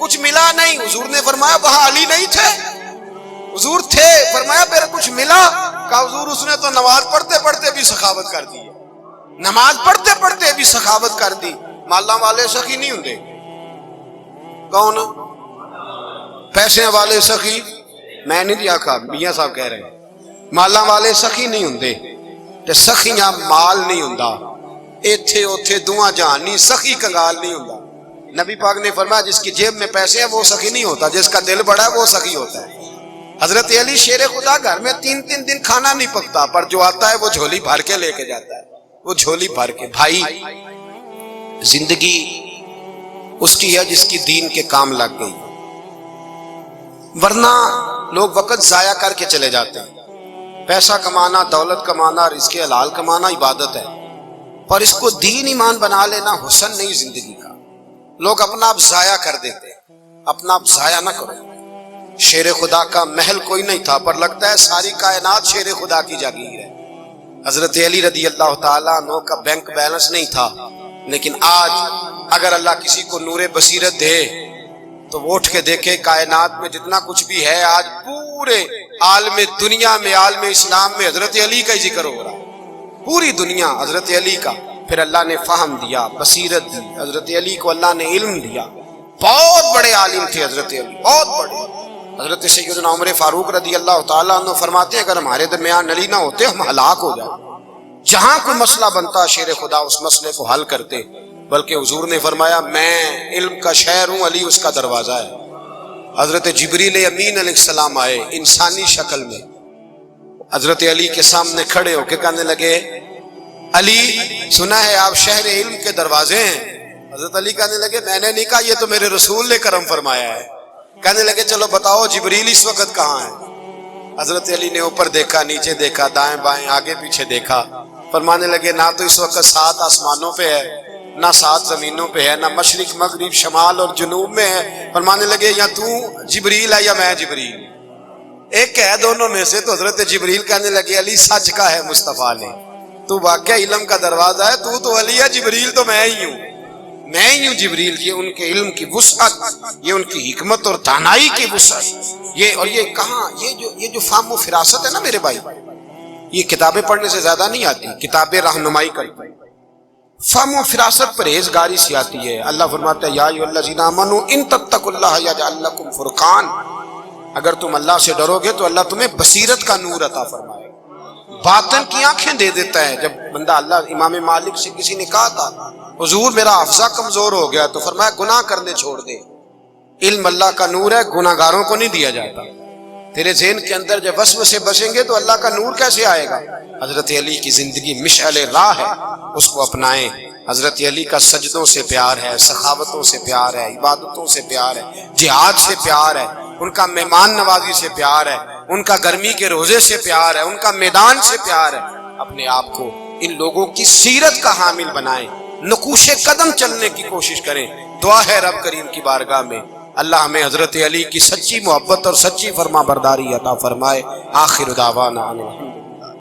کچھ ملا نہیں۔ حضور نے فرمایا وہاں علی نہیں تھے؟ حضور تھے۔ فرمایا پھر کچھ ملا؟ کہا حضور اس نے تو نماز پڑھتے پڑھتے بھی سخاوت کر دی، نماز پڑھتے پڑھتے بھی سخاوت کر دی۔ مالاں والے سخی نہیں ہوندے، کون؟ پیسے والے سخی میں نہیں دیا کہا، میاں صاحب کہہ رہے ہیں مالاں والے سخی نہیں ہوندے، تے سخیاں مال نہیں ہوندا، ایتھے اوتھے دعا جہان نہیں، سخی کنگال نہیں ہوندا۔ نبی پاک نے فرمایا جس کی جیب میں پیسے ہیں وہ سخی نہیں ہوتا، جس کا دل بڑا ہے وہ سخی ہوتا ہے۔ حضرت علی شیر خدا گھر میں 3 دن کھانا نہیں پکتا، پر جو آتا ہے وہ جھولی بھر کے لے کے جاتا ہے، وہ جھولی بھر کے۔ بھائی زندگی اس کی ہے جس کی دین کے کام لگ گئی، ورنہ لوگ وقت ضائع کر کے چلے جاتے ہیں۔ پیسہ کمانا، دولت کمانا، رزق حلال کمانا عبادت ہے، پر اس کو دین ایمان بنا لینا حسن نہیں زندگی کا۔ لوگ اپنا آپ ضائع کر دیتے، اپنا آپ ضائع نہ کرو۔ شیر خدا کا محل کوئی نہیں تھا، پر لگتا ہے ساری کائنات شیر خدا کی جاگیر ہے۔ حضرت علی رضی اللہ تعالیٰ عنہ کا بینک بیلنس نہیں تھا، لیکن آج اگر اللہ کسی کو نور بصیرت دے تو وہ اٹھ کے دیکھے کائنات میں جتنا کچھ بھی ہے، آج پورے عالم دنیا میں، عالم اسلام میں حضرت علی کا ہی ذکر ہو رہا ہے، پوری دنیا حضرت علی کا۔ پھر اللہ نے فہم دیا، بصیرت دی، حضرت علی کو اللہ نے علم دیا۔ بہت بڑے عالم تھے حضرت علی، بہت بڑے۔ حضرت سیدنا عمر فاروق رضی اللہ تعالیٰ عنہ فرماتے ہیں اگر ہمارے درمیان علی نہ ہوتے ہم ہلاک ہو جاتے، جہاں کوئی مسئلہ بنتا شیر خدا اس مسئلے کو حل کرتے، بلکہ حضور نے فرمایا میں علم کا شہر ہوں، علی اس کا دروازہ ہے۔ حضرت جبریل امین علیہ السلام آئے انسانی شکل میں، حضرت علی کے سامنے کھڑے ہو کے کہنے لگے علی سنا ہے آپ شہر علم کے دروازے ہیں۔ حضرت علی کہنے لگے میں نے نہیں کہا، یہ تو میرے رسول نے کرم فرمایا ہے۔ کہنے لگے چلو بتاؤ جبریل اس وقت کہاں ہے؟ حضرت علی نے اوپر دیکھا، نیچے دیکھا، دائیں بائیں آگے پیچھے دیکھا، فرمانے لگے نہ تو اس وقت 7 آسمانوں پہ ہے، نہ 7 زمینوں پہ ہے، نہ مشرق مغرب شمال اور جنوب میں ہے۔ فرمانے لگے یا تو جبریل ہے یا میں جبریل، ایک ہے دونوں میں سے۔ تو حضرت جبریل کہنے لگے علی سچ کا ہے مصطفیٰ نے، تو واقعہ علم کا دروازہ ہے، تو علی ہے، جبریل تو میں ہی ہوں، میں ہی ہوں جبریل۔ یہ ان کے علم کی وسعت، یہ ان کی حکمت اور دانائی کی وسعت، اور یہ کہاں یہ جو فہم و فراست ہے نا میرے بھائی، یہ کتابیں پڑھنے سے زیادہ نہیں آتی، کتابیں رہنمائی کرتی، فہم و فراست پرہیزگاری سے آتی ہے۔ اللہ فرماتا ہے یا ایھا الذین آمنوا ان تتقوا اللہ یجعل لکم فرقان، اگر تم اللہ سے ڈرو گے تو اللہ تمہیں بصیرت کا نور عطا فرمائے، باطن کی آنکھیں دے دیتا ہے۔ جب بندہ اللہ، امام مالک سے کسی نے کہا تھا حضور میرا حافظہ کمزور ہو گیا، تو فرمایا گناہ کرنے چھوڑ دے، علم اللہ کا نور ہے، گناہ گاروں کو نہیں دیا جاتا۔ تیرے ذہن کے اندر جب وسوسے بسیں گے تو اللہ کا نور کیسے آئے گا؟ حضرت علی کی زندگی مشعل راہ ہے، اس کو اپنائیں۔ حضرت علی کا سجدوں سے پیار ہے، سخاوتوں سے پیار ہے، عبادتوں سے پیار ہے، جہاد سے پیار ہے، ان کا مہمان نوازی سے پیار ہے، ان کا گرمی کے روزے سے پیار ہے، ان کا میدان سے پیار ہے۔ اپنے آپ کو ان لوگوں کی سیرت کا حامل بنائیں، نقوش قدم چلنے کی کوشش کریں۔ دعا ہے رب کریم کی بارگاہ میں اللہ ہمیں حضرت علی کی سچی محبت اور سچی فرما برداری عطا فرمائے۔ آخر دعوانا